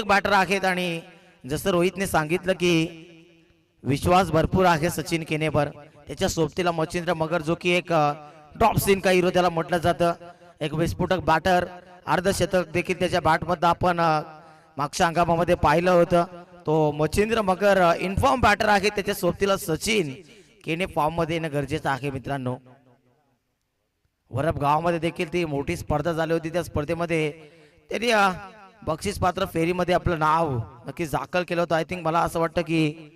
Batter आहेत आणि जसं रोहितने सांगितलं की विश्वास भरपूर आहे सचिन केनेवर. त्याच्या सोबतीला मच्छिंद्र मगर जो की एक टॉप सीन का हिरो त्याला म्हटलं जातं. एक विस्फोटक बॅटर, अर्धशतक देखील त्याच्या बॅटमध्ये आपण मागच्या अंकामध्ये पाहिलं होतं. तो मच्छिंद्र मगर इन्फॉर्म बॅटर आहे. त्याच्या सोबतीला सचिन केने फॉर्म मध्ये येणं गरजेचं आहे मित्रांनो. वरप गावामध्ये देखील ती मोठी स्पर्धा झाली होती. त्या स्पर्धेमध्ये त्यांनी बक्षीस पात्र फेरीमध्ये आपलं नाव नक्कीच दाखल केलं होतं. आय थिंक मला असं वाटतं की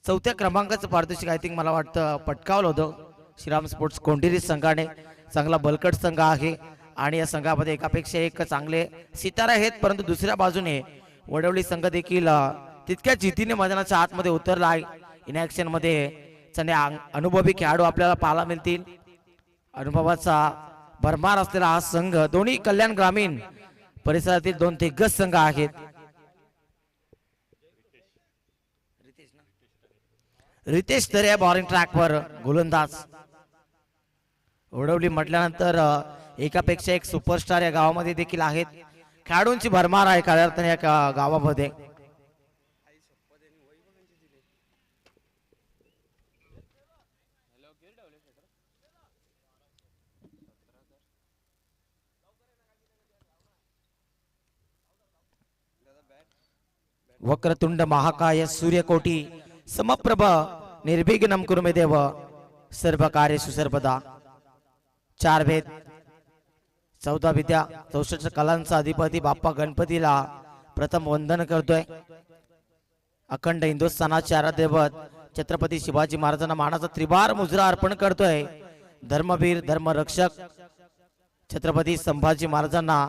चौथ्या क्रमांकाचं पारितोषिक आय थिंक मला वाटतं पटकावलं होतं श्रीराम स्पोर्ट्स कोंढेरी संघाने. चांगला बलकट संघ आहे आणि या संघामध्ये एकापेक्षा एक चांगले सितारे आहेत. परंतु दुसऱ्या बाजूने वडवली संघ देखील तितक्या जिद्दीने मैदानाच्या आतमध्ये उतरला आहे. इन ऍक्शन मध्ये अनुभवी खेळाडू आपल्याला पाहायला मिळतील. अनुभवाचा भरमार असलेला हा संघ दोन्ही कल्याण ग्रामीण परिसरातील दोन दिग्गज संघ आहेत. रितेश तरे बॉलिंग ट्रॅकवर गोलंदाज. वडवली म्हटल्यानंतर एकापेक्षा एक सुपरस्टार या गावामध्ये देखील आहेत. खेळाडूंची भरमार आहे खऱ्या अर्थाने या गावामध्ये. वक्रतुंड महाकाय सूर्यकोटी समप्रभ निर्विघ्नं कुरु मे देव सर्व कार्येषु सर्वदा. 4 भेद 14 विद्या 64 कलांचा अधिपती बाप्पा गणपतीला प्रथम वंदन करतोय. अखंड हिंदुस्थानाचे आराध्यदैवत छत्रपती शिवाजी महाराजांना मानाचा त्रिवार मुजरा अर्पण करतोय. धर्मवीर धर्मरक्षक छत्रपती संभाजी महाराजांना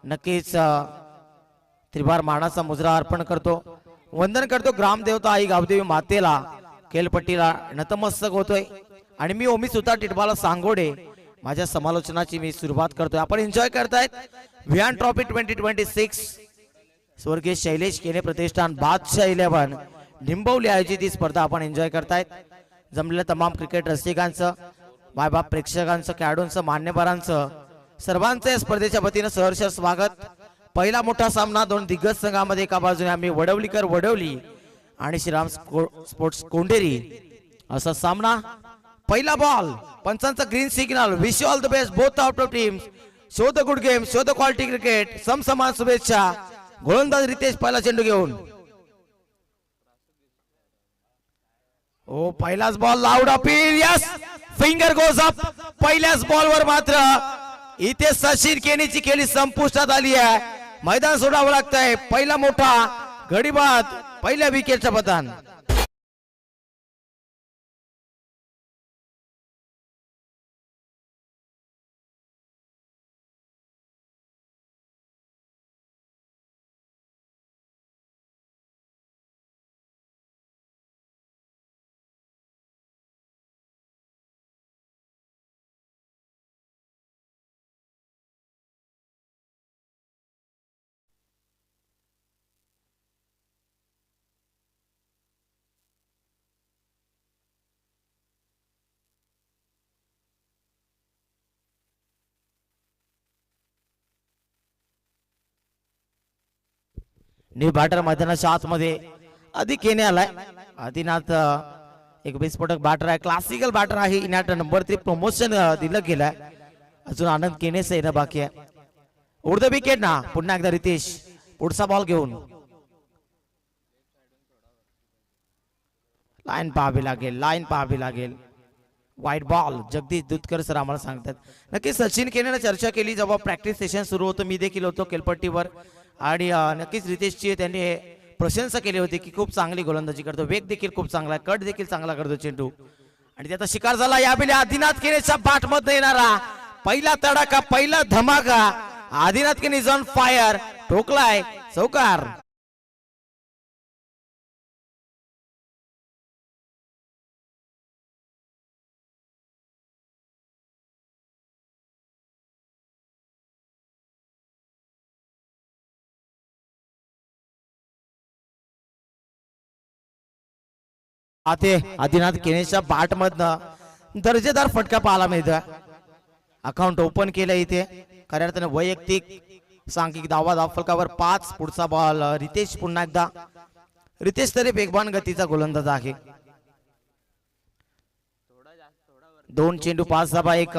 नक्कीच त्रिवार मानाचा मुजरा अर्पण करतो. वंदन करतो ग्रामदेवता आई गावदेवी मातेला. खेळपट्टीला नतमस्तक होतोय आणि मी ओमी सुतार टिटवाला सांगोडे माझ्या समालोचनाची मी सुरुवात करतोय. आपण एन्जॉय करतायत विहान ट्रॉफी 2026 स्वर्गीय शैलेश केने प्रतिष्ठान बादशाह 11 निंबवली आयोजित ही स्पर्धा आपण एन्जॉय करतायत. जमलेल्या तमाम क्रिकेट रसिकांचं, मायबाप प्रेक्षकांचं, खेळाडूंचं, मान्यवरांचं सर्वांचं या स्पर्धेच्या वतीनं सहर्ष स्वागत. पहिला मोठा सामना दोन दिग्गज संघामध्ये. एका बाजूने आम्ही वडवलीकर वडवली आणि श्रीराम स्पोर्ट्स कोंढेरी असा सामना. पहिला बॉल पंचांचा green signal. Wish you all the best both out of teams. Show the good game, show the quality cricket. समसमान शुभेच्छा. गोलंदाज रितेश पहिला चेंडू घेऊन. ओ पहिलाच ball loud appeal. Yes finger goes up. पहिल्याच बॉलवर मात्र इथे सचिन केनीची खेळी संपुष्टात आली आहे. मैदान सोडावं लागतंय. पहिला मोठा गडीबाद पहिल्या विकेटचं पतन. न्यू बॅटर मैदानाच्या आतमध्ये आधी केने आलाय. आदिनाथ एक विस्फोटक बॅटर आहे, क्लासिकल बॅटर आहे. इनॅट नंबर 3 प्रमोशन दिलं गेलंय. अजून आनंद केनेच येणं बाकी आहे. उर्ध विकेट ना. पुन्हा एकदा रितेश पुढचा बॉल घेऊन. लाईन पाहावी लागेल, लाईन पाहावी लागेल. वाईट बॉल. जगदीश दुधकर सर आम्हाला सांगतात. नक्की सचिन केनेने चर्चा केली जेव्हा प्रॅक्टिस सेशन सुरू होतं. मी देखील होतो केलपट्टीवर आणि नक्कीच रितेशची त्यांनी प्रशंसा केली होती की खूप चांगली गोलंदाजी करतो. वेग देखील खूप चांगला, कट देखील चांगला करतो चेंडू. आणि त्याचा शिकार झाला यावेळी आदिनाथ केनेच्या बॅट मध्ये येणारा पहिला तडाखा, पहिला धमाका. आदिनाथ केने इज ऑन फायर. ठोकलाय चौकार. आते आदिनाथ केनेच्या बॅट मधनं दर्जेदार फटका पाहायला मिळतोय. अकाउंट ओपन केलं इथे. खऱ्या अर्थाने वैयक्तिक सांघिक धावा फलकावर 5. पुढचा बॉल रितेश पुन्हा एकदा. रितेश तरी वेगवान गतीचा गोलंदाज आहे. 2 चेंडू 5 धावा, एक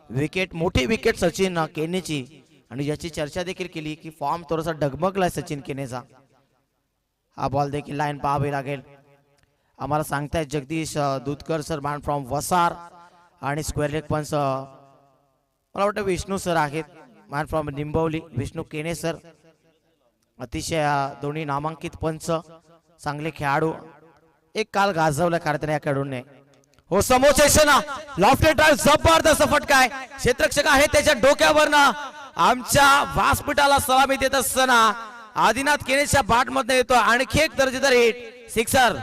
विकेट. मोठी विकेट सचिन केनेची आणि याची चर्चा देखील केली की फॉर्म थोडासा डगमगलाय सचिन केनेचा. हा बॉल देखील लाईन पाहावी लागेल. आम्हाला सांगतायत जगदीश दूधकर सर, मॅन फ्रॉम वसार. आणि स्क्वेअर लेग पंच मला वाटतं विष्णू सर आहेत, मॅन फ्रॉम निंबवली. विष्णू केने सर अतिशय दोन्ही नामांकित पंच, चांगले खेळाडू. एक काल गाजवलं कारण या खेळाडूने. हो समोर लॉफ्टेड ड्राइव्ह, जबरदस्त फटका आहे. क्षेत्ररक्षक आहे त्याच्या डोक्यावरनं आमच्या व्यासपीठाला सलामी देत असताना आदिनाथ केनेच्या बॅट मध्ये येतो आणखी एक दर्जेदार हिट, सिक्सर.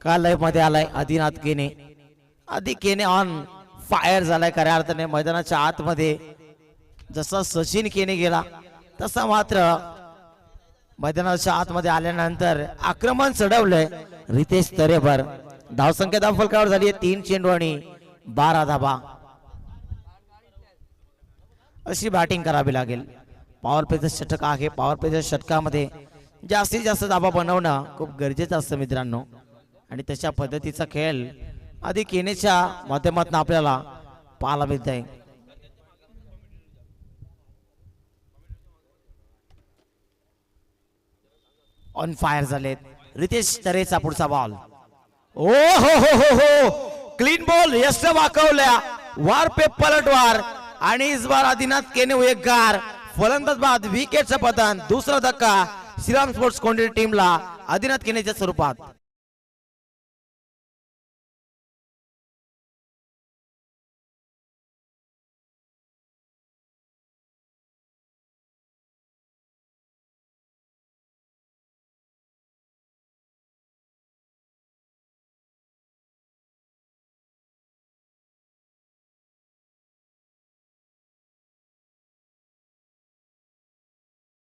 का लाईव्ह मध्ये आलाय आदिनाथ केने. आधी केने ऑन फायर झालाय खऱ्या अर्थाने मैदानाच्या आतमध्ये. जसा सचिन केने गेला तसा मात्र मैदानाच्या आतमध्ये आल्यानंतर आक्रमण चढवलंय रितेश तरेवर. धावसंख्या धावफलकावर झाली आहे 3 चेंडू आणि 12 धाबा. अशी बॅटिंग करावी लागेल. पॉवर प्लेचं षटक आहे. पॉवर प्लेच्या षटकामध्ये जास्तीत जास्त धाबा बनवणं खूप गरजेचं असतं मित्रांनो. आणि तशा पद्धतीचा खेळ आधी केनेच्या माध्यमातून आपल्याला पाहायला मिळत आहे. ऑन फायर झालेत. रितेश तरेचा पुढचा बॉल. ओ हो हो हो हो, क्लीन बॉल यश वाकवल्या. वार पे पलटवार आणि इस बार आदिनाथ केने एक गार फलंदाज बाद विकेटचं पतन. दुसरा धक्का श्रीराम स्पोर्ट्स कोंडे टीमला आदिनाथ केनेच्या स्वरूपात.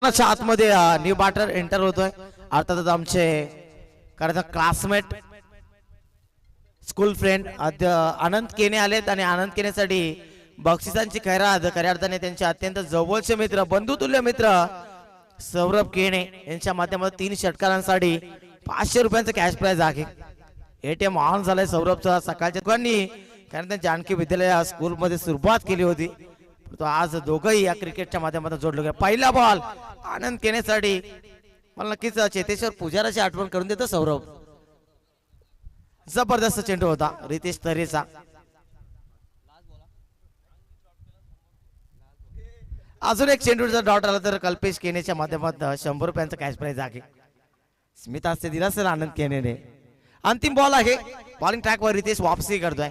आतमध्ये न्यू बॅटर एंटर होतोय. अर्थातच आमचे क्लासमेट स्कूल फ्रेंड आनंद केने आलेत आणि आनंद केनेसाठी बक्षिसांची खैरात खऱ्या अर्थाने त्यांचे अत्यंत जवळचे मित्र, बंधुतुल्य मित्र सौरभ केने यांच्या माध्यमातून 3 षटकारांसाठी 500 रुपयांचं कॅश प्राइज आहे. एटीएम ऑन झालाय सौरभचा. सकाळच्या दुकानी कारण त्या जानकी विद्यालय स्कूल मध्ये सुरुवात केली होती. तो आज दोघंही या क्रिकेटच्या माध्यमातून जोडले गेले. पहिला बॉल आनंद केनेसाठी. मला नक्कीच चेतेश्वर पुजाराची आठवण करून देतो सौरभ. जबरदस्त चेंडू होता रितेश तरेचा. अजून एक चेंडूचा डॉट आला तर कल्पेश केनेच्या माध्यमातून 100 रुपयांचा कॅश प्राइज आहे. स्मित हास्य दिला असेल आनंद केनेने. अंतिम बॉल आहे. बॉलिंग ट्रॅकवर रितेश वापसी करतोय.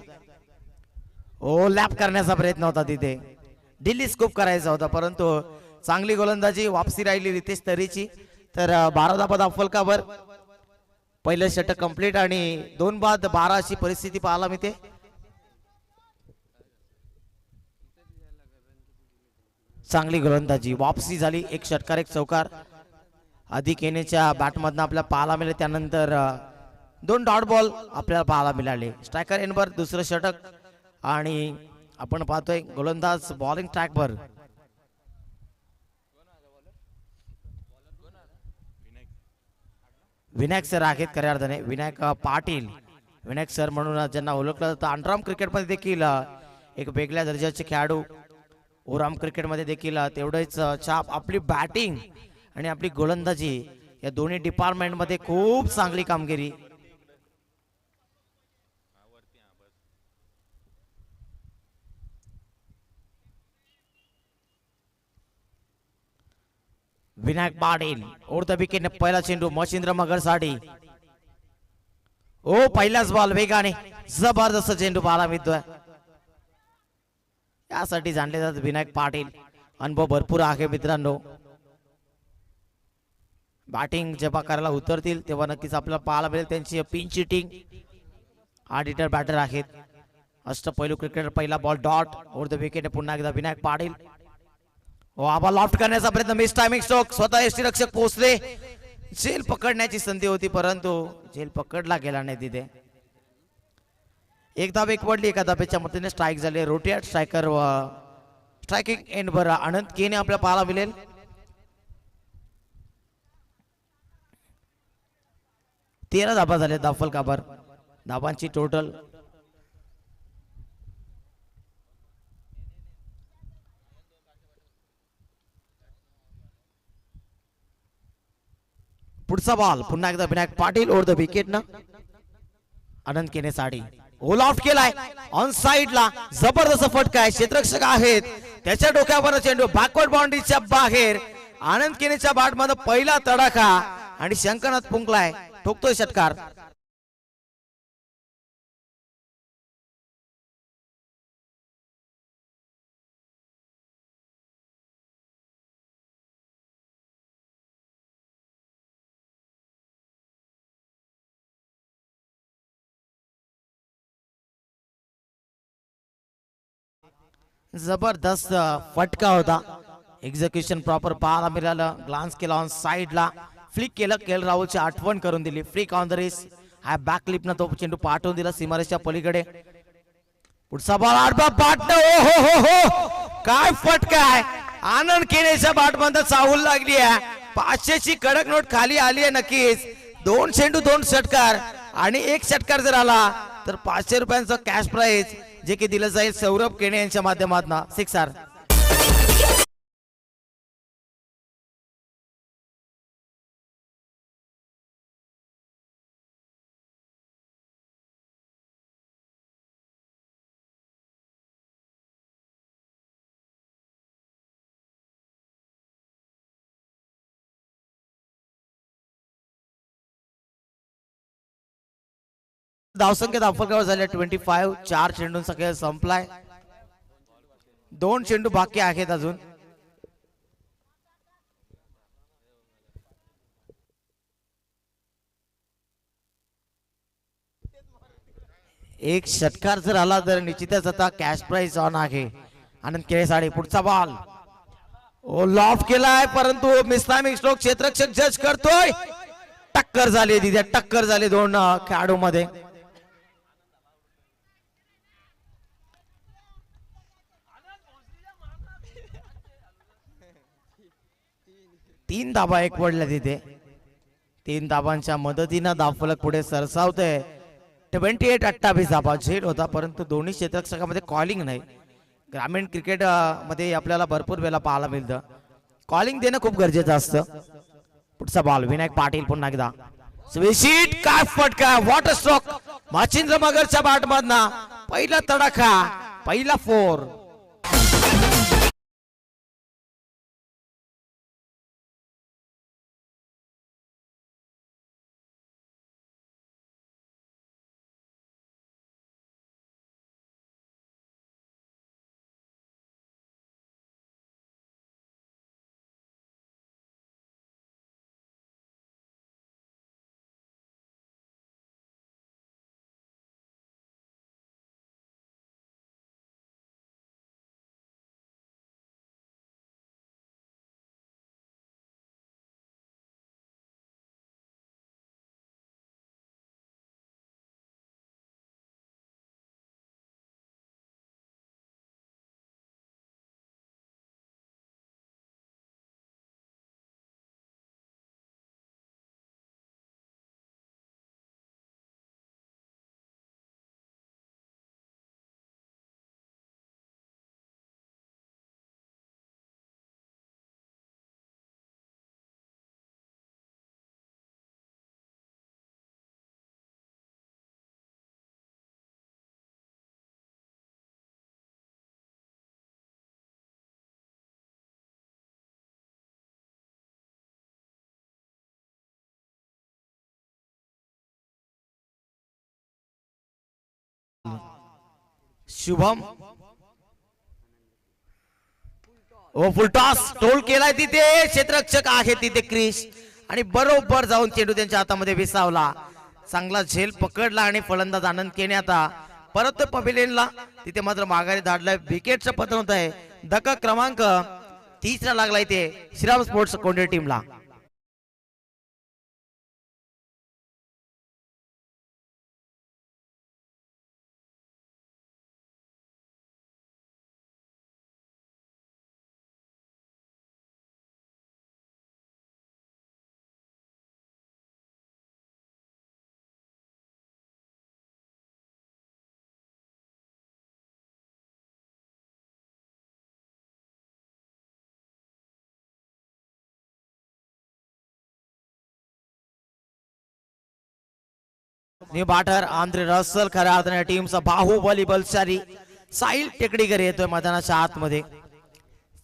ओ लॅप करण्याचा प्रयत्न होता तिथे, दिल्ली स्कूप करायचा होता परंतु चांगली गोलंदाजी वापसी राहिली रितेश तरेची. तर 12 धावा फलकावर पहिलं षटक कंप्लीट आणि 2 बाद 12 अशी परिस्थिती पाहायला मिळते. चांगली गोलंदाजी वापसी झाली. 1 षटकार 1 चौकार आधी केनेच्या बॅटमधनं आपल्याला पाहायला मिळाले. त्यानंतर 2 डॉट बॉल आपल्याला पाहायला मिळाले. स्ट्रायकर एंडवर दुसरं षटक आणि आपण पाहतोय गोलंदाज बॉलिंग ट्रॅकवर. विनायक सर आहेत खऱ्या अर्थाने. विनायक पाटील, विनायक सर म्हणून ज्यांना ओळखलं जातं. अंडरआर्म क्रिकेटमध्ये देखील एक वेगळ्या दर्जाचे खेळाडू. ओराम क्रिकेटमध्ये देखील तेवढेच छाप. आपली बॅटिंग आणि आपली गोलंदाजी या दोन्ही डिपार्टमेंटमध्ये खूप चांगली कामगिरी. विनायक पाटील उडत्या विकेटने पहिला चेंडू मच्छिंद्र मगर साठी. ओ पहिलाच बॉल वेगाने जबरदस्त चेंडू पाहायला मिळतोय. यासाठी जाणले जातात विनायक पाटील. अनुभव भरपूर आहे मित्रांनो. बॅटिंग जेव्हा करायला उतरतील तेव्हा नक्कीच आपल्याला पाहायला मिळेल त्यांची पिन चिटिंग. ऑडिटर बॅटर आहेत. अष्टपैलू क्रिकेटर. पहिला ball dot over the wicket. पुन्हा एकदा विनायक पाटील. आबा लॉफ्ट करण्याचा प्रयत्न. Miss timing stroke. स्वतः यष्टीरक्षक पोहोचले. झेल पकडण्याची संधी होती परंतु झेल पकडला गेला नाही तिथे. एक धाव एक पडली. एका धाब्याच्या मदतीने स्ट्राईक झाले. रोटेट स्ट्रायकर व स्ट्रायकिंग एंड वर अनंत केने आपल्याला पाहायला मिळेल. तेरा धाबा झाले दाफल काबर. धाबांची टोटल पुढचा बॉल पुन्हा एकदा Vinayak Patil over the wicket ना. अनंत केने साडी ऑल आउट केलाय ऑन साइड ला. जबरदस्त फटका आहे. क्षेत्ररक्षक आहेत त्याच्या डोक्यावर चेंडू बॅकवर्ड बाउंड्रीच्या बाहेर. आनंद केनेच्या बॅट मध्ये पहिला तडाखा आणि शंकरनाथ पुंकलाय. ठोकतोय षटकार. जबरदस्त फटका होता. एक्झिक्युशन प्रॉपर पाहायला मिळालं. ग्लान्स केला ऑन साइडला. फ्लिक केलं. केएल राहुलची आठवण करून दिली. Flick on the race. हा बॅक क्लिपनं तो चेंडू पाठवून दिला सीमारेषच्या पलीकडे. पुढचा बॉल आडबा पाटणं. ओ हो हो हो काय फटका आहे. आनंद केनेच्या बॅट मध्ये चाहूल लागली आहे. 500 ची कडक नोट खाली आली आहे नक्कीच. 2 चेंडू 2 षटकार आणि 1 षटकार जर आला तर 500 रुपयांचं कॅश प्राइज जे की दिलं जाईल सौरभ केने यांच्या माध्यमातून. सिक्सर. धावसंख्या दाखल झाले 25. 4 चेंडूंचा खेळ संपलाय. 2 चेंडू बाकी आहेत अजून. एक षटकार जर आला तर निश्चितच आता कॅश प्राइज ऑन आहे. आनंद केळेसाडे. पुढचा बॉल ओ लॉफ्ट केलाय परंतु मिसलामिक स्ट्रोक क्षेत्ररक्षक जज करतोय. टक्कर झाली तिथे. टक्कर झाली 2 खेळाडू मध्ये. 3 धाबा एक पडल्या तिथे. 3 धाबांच्या मदतीनं धावफलक पुढे सरसावतोय. 28-28 धाबा झेल होता परंतु दोन्ही क्षेत्ररक्षकामध्ये कॉलिंग नाही. ग्रामीण क्रिकेट मध्ये आपल्याला भरपूर वेळा पाहायला मिळतं. कॉलिंग देणं खूप गरजेचं असतं. पुढचा बॉल विनायक पाटील पुन्हा एकदा. स्वीशीट काय फटका. Water stroke. मच्छिंद्र मगरच्या बॅट मधनं पहिला तडाखा. पहिला 4. शुभम ओ फुल टॉस टोल केलाय तिथे. क्षेत्ररक्षक आहे तिथे क्रिश आणि बरोबर जाऊन चेंडू त्यांच्या हातामध्ये विसावला. चांगला झेल पकडला आणि फलंदाज आनंद केने आता परत पवेलियनला तिथे मात्र माघारी धाडलाय. विकेटचं पतन होत आहे. धक्का क्रमांक 30 ला लागला इथे श्रीराम स्पोर्ट्स कोंढेर टीमला. न्यू बॅटर आंद्रे रसल खऱ्या अर्थाने टीमचा बाहुबली बलशाली साहिल टेकडीकर येतोय मैदानाच्या आतमध्ये.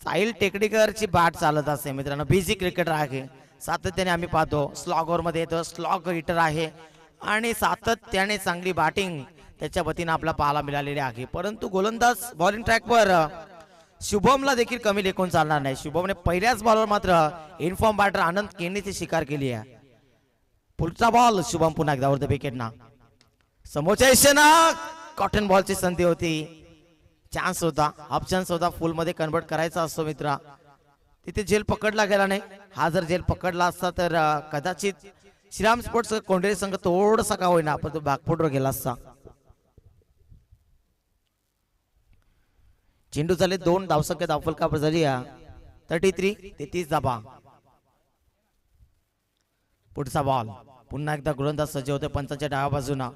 साहिल टेकडीकरची बॅट चालत असते मित्रांनो. बिझी क्रिकेटर आहे, सातत्याने आम्ही पाहतो. स्लॉगर मध्ये येतो, स्लॉग हिटर आहे आणि सातत्याने चांगली बॅटिंग त्याच्या वतीने आपला पाहायला मिळालेली आहे. परंतु गोलंदाज बॉलिंग ट्रॅकवर शुभमला देखील कमी लेखून चालणार नाही. शुभमने पहिल्याच बॉलवर मात्र इन्फॉर्म बॅटर आनंद केनीची शिकार केली आहे. पुढचा बॉल शुभम पुन्हा एकदा वर विकेट ना समोरच्या दिशेना कॉटन बॉलची संधी होती. चान्स होता, हाफ चान्स होता, फुल मध्ये कन्वर्ट करायचा असतो मित्रा. तिथे झेल पकडला गेला नाही. हा जर झेल पकडला असता तर कदाचित श्रीराम स्पोर्ट्स कोंढेरी संघ थोडासा का होईना पण तो बॅकफुटवर गेला असता. चेंडू झाले 2 धावसंख्या धावफलकावर झाली 33 धाबा. पुढचा बॉल पुन्हा एकदा गोलंदाज सज्ज होते पंचांच्या डाव्या बाजूना.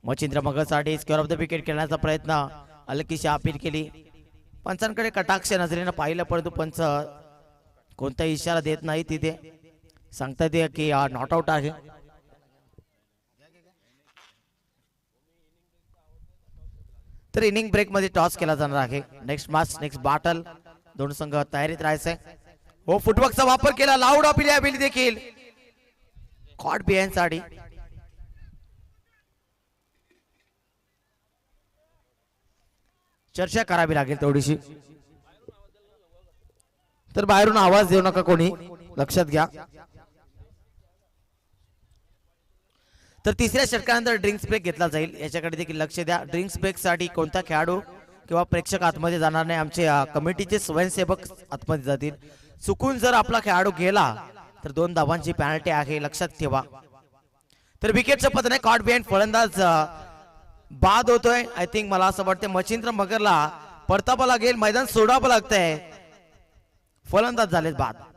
मच्छिंद्र मगरसाठी स्क्वेअर ऑफ द विकेट खेळण्याचा प्रयत्न हलकीशी अपील केली. पंचांकडे कटाक्ष नजरेनं पाहिलं परंतु पंच कोणताही इशारा देत नाही. तिथे सांगतात की नॉट आउट आहे. तर इनिंग ब्रेक मध्ये टॉस केला जाणार आहे. नेक्स्ट मॅच नेक्स्ट बॅटल दोन संघ तयारीत राहायचे. हो फुटवर्कचा वापर केला. लाऊड अपील देखील कॉट बिहाइंड साठी. चर्चा करावी लागेल थोडीशी. तर बाहेरून आवाज देऊ नका कोणी, लक्षात घ्या. तर तिसऱ्या षटकानंतर ड्रिंक्स ब्रेक घेतला जाईल, याच्याकडे देखील लक्ष द्या. ड्रिंक्स ब्रेक साठी कोणता खेळाडू किंवा प्रेक्षक आतमध्ये जाणार नाही. आमचे कमिटीचे स्वयंसेवक आतमध्ये जातील. चुकून जर आपला खेळाडू गेला तर 2 धावांची पेनल्टी आहे, लक्षात ठेवा. तर विकेटचं पतन आहे. कॉट बिहाइंड फलंदाज बाद होतोय. आय थिंक मला असं वाटतं मच्छिंद्र मगरला परतावा लागेल, मैदान सोडावं लागतंय. फलंदाज झालेत बाद.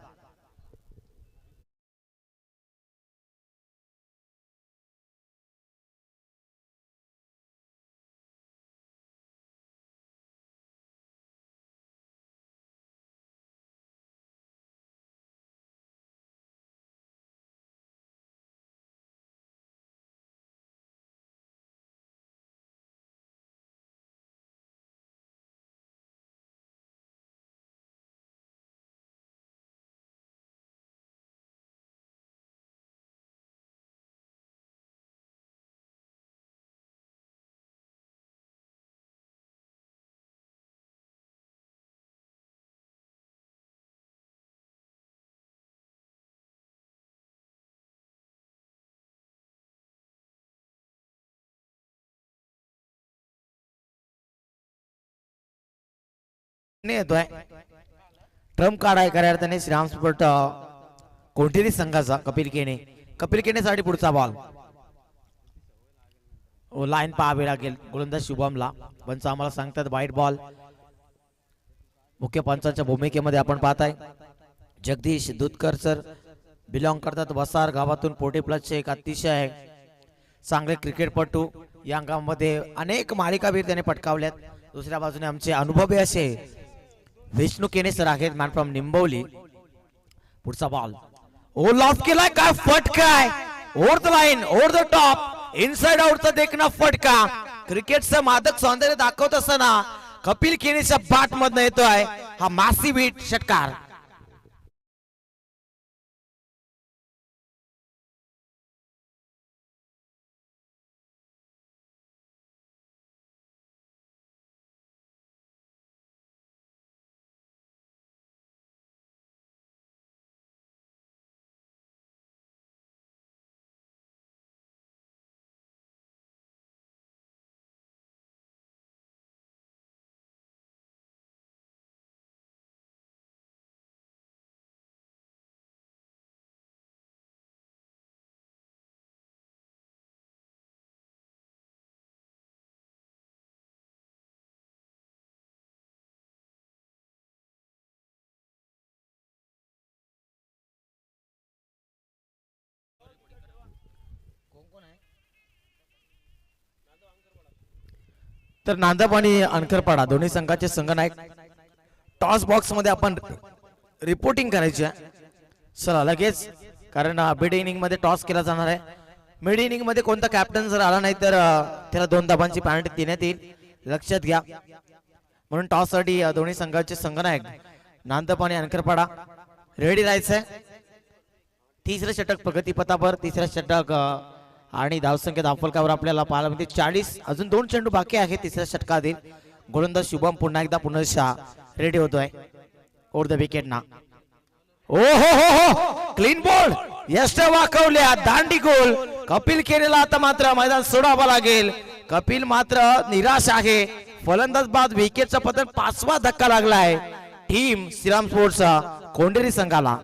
येतोय ट्रम्प कार्ड आहे खऱ्या अर्थाने श्रीराम स्पोर्ट कोणतेही संघाचा. कपिल केने साठी पुढचा बॉल. लाईन पाहावी लागेल गोलंदाज शुभमला. पंच आम्हाला सांगतात वाईट बॉल. मुख्य पंचांच्या भूमिकेमध्ये आपण पाहताय जगदीश दुधकर सर बिलॉंग करतात वसार गावातून. पोटे प्लसचे एक अतिशय चांगले क्रिकेटपटू. या गावामध्ये अनेक मालिकावीर त्याने पटकावल्यात. दुसऱ्या बाजूने आमचे अनुभवी असे विष्णू केने सर आहेत, मॅन फ्रॉम निंबवली. पुढचा बॉल ओ लॉफ केलाय. काय फटका आहे. Over the line, over the top, inside आउटचा देखना फटका. क्रिकेटचं मादक सौंदर्य दाखवत असताना कपिल केनेच्या बॅट मधनं येतोय हा मॅसिव्ह हिट षटकार. तर नांदप आणि अनकरपाडा दोन्ही संघाचे संघनायक टॉस बॉक्स मध्ये आपण रिपोर्टिंग करायची आहे. चला लगेच, कारण मिड इनिंग मध्ये टॉस केला जाणार आहे. मिड इनिंग मध्ये कोणता कॅप्टन जर आला नाही तर त्याला 2 धाबांची पेनल्टी देण्यात येईल, लक्षात घ्या. म्हणून टॉस साठी दोन्ही संघाचे संघनायक नांदप आणि अनकरपाडा रेडी राहायचंय. तिसरं षटक प्रगतीपथावर, तिसरं षटक आणि धावसंख्या धावफलकावर आपल्याला पाहायला मिळते 40. अजून 2 चेंडू बाकी आहे तिसऱ्या षटकातील. गोलंदाज शुभम पुन्हा एकदा पुनर्शा रेडी होतोय ओव्हर द विकेट ना. ओ हो क्लीन बॉल, यष्ट वाकवल्या, दांडी गोल. कपिल केलेला आता मात्र मैदान सोडावं लागेल. कपिल मात्र निराश आहे. फलंदाज बाद विकेटचा पतन 5वा धक्का लागलाय टीम श्रीराम स्पोर्ट्स कोंडेरी संघाला.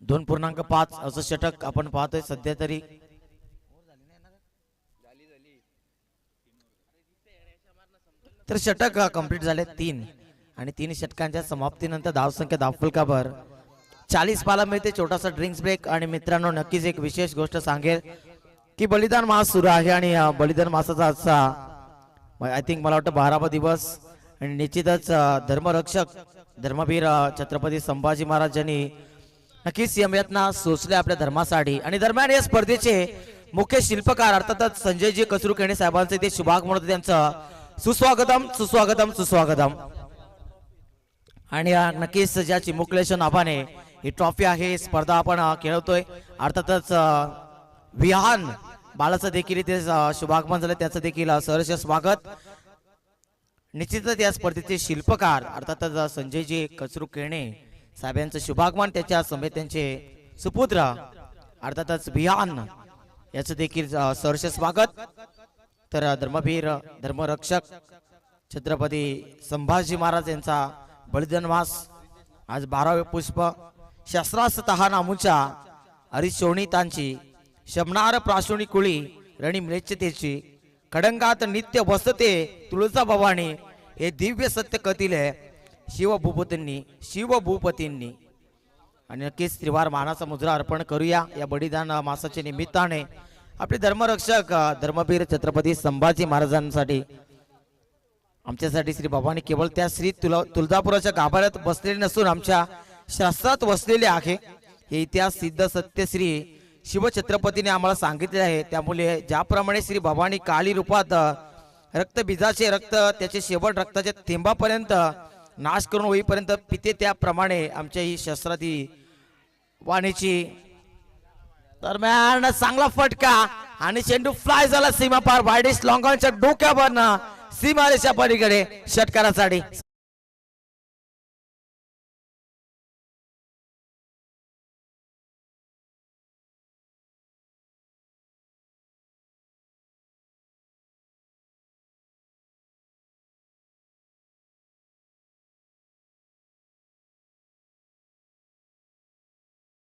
दोन 2.5 असं षटक आपण पाहतोय सध्या तरी. तर षटक कंप्लीट झाले 3 आणि 3 षटकांच्या समाप्तीनंतर धावसंख्या धावफलकावर 40 पाहायला मिळते. छोटासा ड्रिंक्स ब्रेक. आणि मित्रांनो, नक्कीच एक विशेष गोष्ट सांगेल की बलिदान मास सुरू आहे आणि बलिदान मासाचा आजचा आय थिंक मला वाटतं 12वा दिवस. आणि निश्चितच धर्मरक्षक धर्मवीर छत्रपती संभाजी महाराज यांनी नक्कीच यमयातना सोसले आपल्या धर्मासाठी. आणि दरम्यान या स्पर्धेचे मुख्य शिल्पकार अर्थातच संजयजी कसरुकेणे साहेबांचे ते शुभागमन, त्यांचं सुस्वागतम सुस्वागतम सुस्वागतम. आणि नक्कीच ज्या चिमुकलेच्या नावाने ही ट्रॉफी आहे, स्पर्धा आपण खेळतोय, अर्थातच विहान बाळाचं देखील इथे शुभागमन झालं, त्याचं देखील सहर्ष स्वागत. निश्चितच या स्पर्धेचे शिल्पकार अर्थातच संजयजी कसरुकेणे साहेबांचं शुभागमन, त्याच्या समेत त्यांचे सुपुत्र अर्थातच विहान याचं देखील सहर्ष स्वागत. तर धर्मवीर धर्मरक्षक छत्रपती संभाजी महाराज यांचा बलिदान मास आज 12वे पुष्प शस्त्रास्त्र नामूच्या हरिशोणितांची शमनार प्राशोणी कुळी रणी म्लेच्छतेची खडंगात नित्य वसते तुळजा भवानी हे दिव्य सत्य कथिले शिवभूपतींनी. आणि नक्कीच त्रिवार मानाचा मुद्रा अर्पण करूया या बलिदान मासाच्या निमित्ताने. आपले धर्मरक्षक धर्मवीर छत्रपती संभाजी महाराजांसाठी, आमच्यासाठी श्री भवानी केवळ त्या श्री तुळजापुराच्या गाभाऱ्यात बसलेले नसून आमच्या शास्त्रात वसलेले आहे. हे इतिहास सिद्ध सत्य श्री शिवछत्रपतीने आम्हाला सांगितले आहे. त्यामुळे ज्याप्रमाणे श्री भवानी काली रूपात रक्तबीजाचे रक्त त्याचे शेवट रक्ताच्या थेंबापर्यंत नाश करून होईपर्यंत पिते, त्याप्रमाणे आमच्या ही शस्त्राती वाणीची दरम्यान चांगला फटका आणि चेंडू फ्लाय झाला सीमा पार. वाईडिस लॉंगॉनच्या डोक्यावरनं सीमारेषा पलीकडे षटकारासाठी.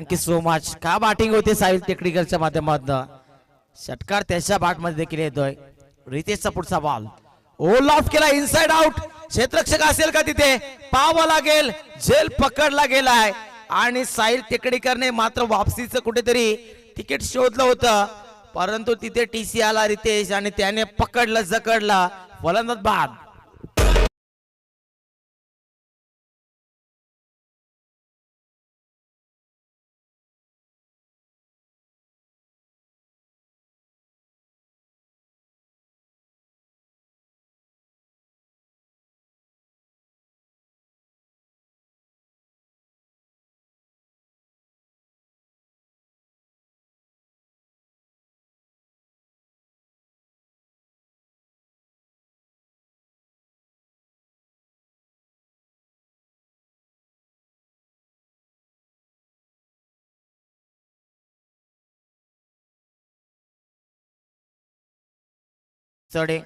Thank you so much. का बॅटिंग होते साहिल टेकडीकरच्या माध्यमातून. षटकार त्याच्या बॅट मध्ये देखील येतोय. रितेशचा पुढचा बॉल ओल ऑफ केला, इनसाइड आउट. क्षेत्ररक्षक असेल का तिथे, पाहावं लागेल. झेल पकडला गेलाय आणि साहिल टेकडीकरने मात्र वापसीचं कुठेतरी तिकीट शोधलं होतं, परंतु तिथे टीसी आला रितेश आणि त्याने पकडलं जकडलं. फलंदाज बाद. चढे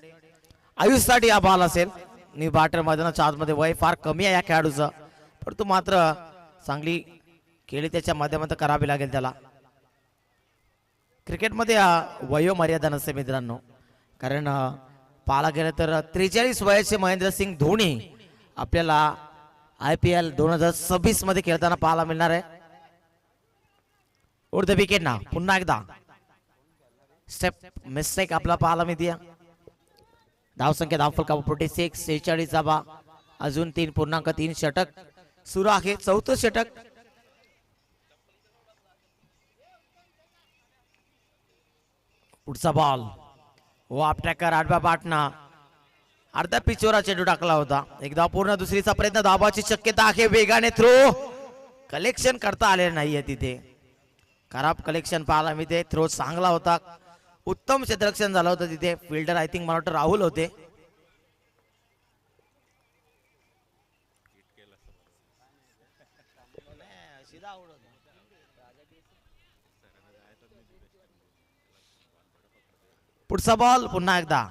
आयुषसाठी हा बॉल असेल आणि बॅटर मैदानाच्या आतमध्ये वय फार कमी आहे या खेळाडूचं, परंतु मात्र चांगली खेळी त्याच्या माध्यमातून करावी लागेल त्याला. क्रिकेटमध्ये वयोमर्यादा नसते मित्रांनो, कारण पाहायला गेलं तर 43 वयाचे महेंद्रसिंग धोनी आपल्याला IPL 2026 मध्ये खेळताना पाहायला मिळणार आहे. उड द विकेट ना पुन्हा एकदा स्टेप मिस्टेक आपला पाहायला मिळते. धावसंख्या धावफलका 46 46 धावा, अजून 3.3 षटक सुरू आहे. चौथं षटक. पुढचा बॉल व आपट्याकर आडव्या बाटना अर्ध्या पिचवरा चेंडू टाकला होता. एकदा पूर्ण दुसरीचा प्रयत्न, धावाची शक्यता आहे. वेगाने थ्रो कलेक्शन करता आले नाहीये तिथे, खराब कलेक्शन पाहायला मिळते. थ्रो चांगला होता, उत्तम क्षेत्ररक्षण झालं होतं तिथे. फिल्डर आय थिंक मला वाटतं राहुल होते. पुढचा बॉल पुन्हा एकदा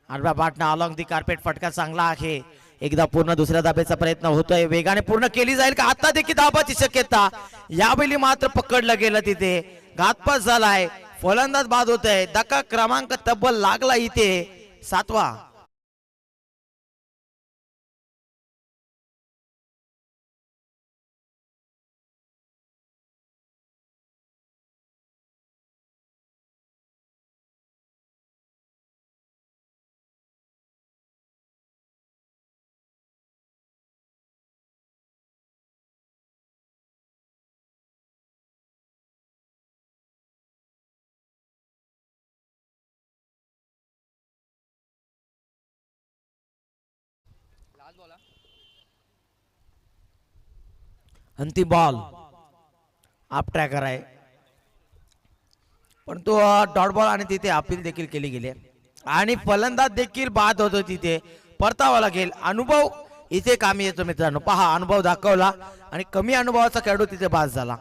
आडव्या बाटना अलॉंग दी कार्पेट. फटका चांगला आहे. एकदा पूर्ण दुसऱ्या धाब्याचा प्रयत्न होतोय, वेगाने पूर्ण केली जाईल का? आता देखील धाबाची शक्यता. यावेळी मात्र पकडलं गेलं तिथे, घातपात झालाय. फलंदाज बाद होत आहे. धक्का क्रमांक तब्बल लागला इथे 7वा. अंतिम बॉल आप ट्रॅकर आहे, पण तो डॉट बॉल आणि तिथे अपील देखील केली गेली आणि फलंदाज देखील बाद होतो तिथे. परतावा लागेल. अनुभव इथे कामी येतो मित्रांनो. पहा, अनुभव दाखवला आणि कमी अनुभवाचा खेळाडू तिथे बाद झाला.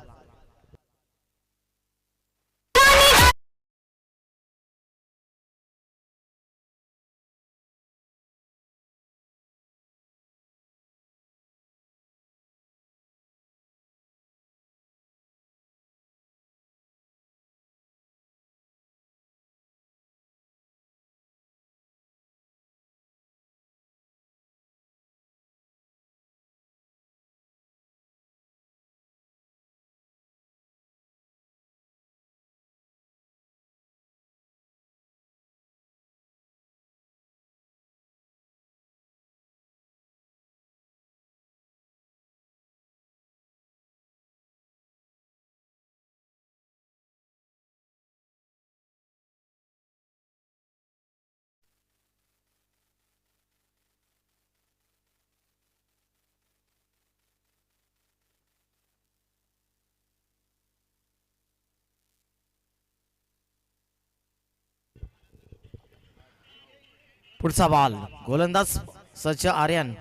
पुढचा बॉल गोलंदाज सज्ज आर्यन.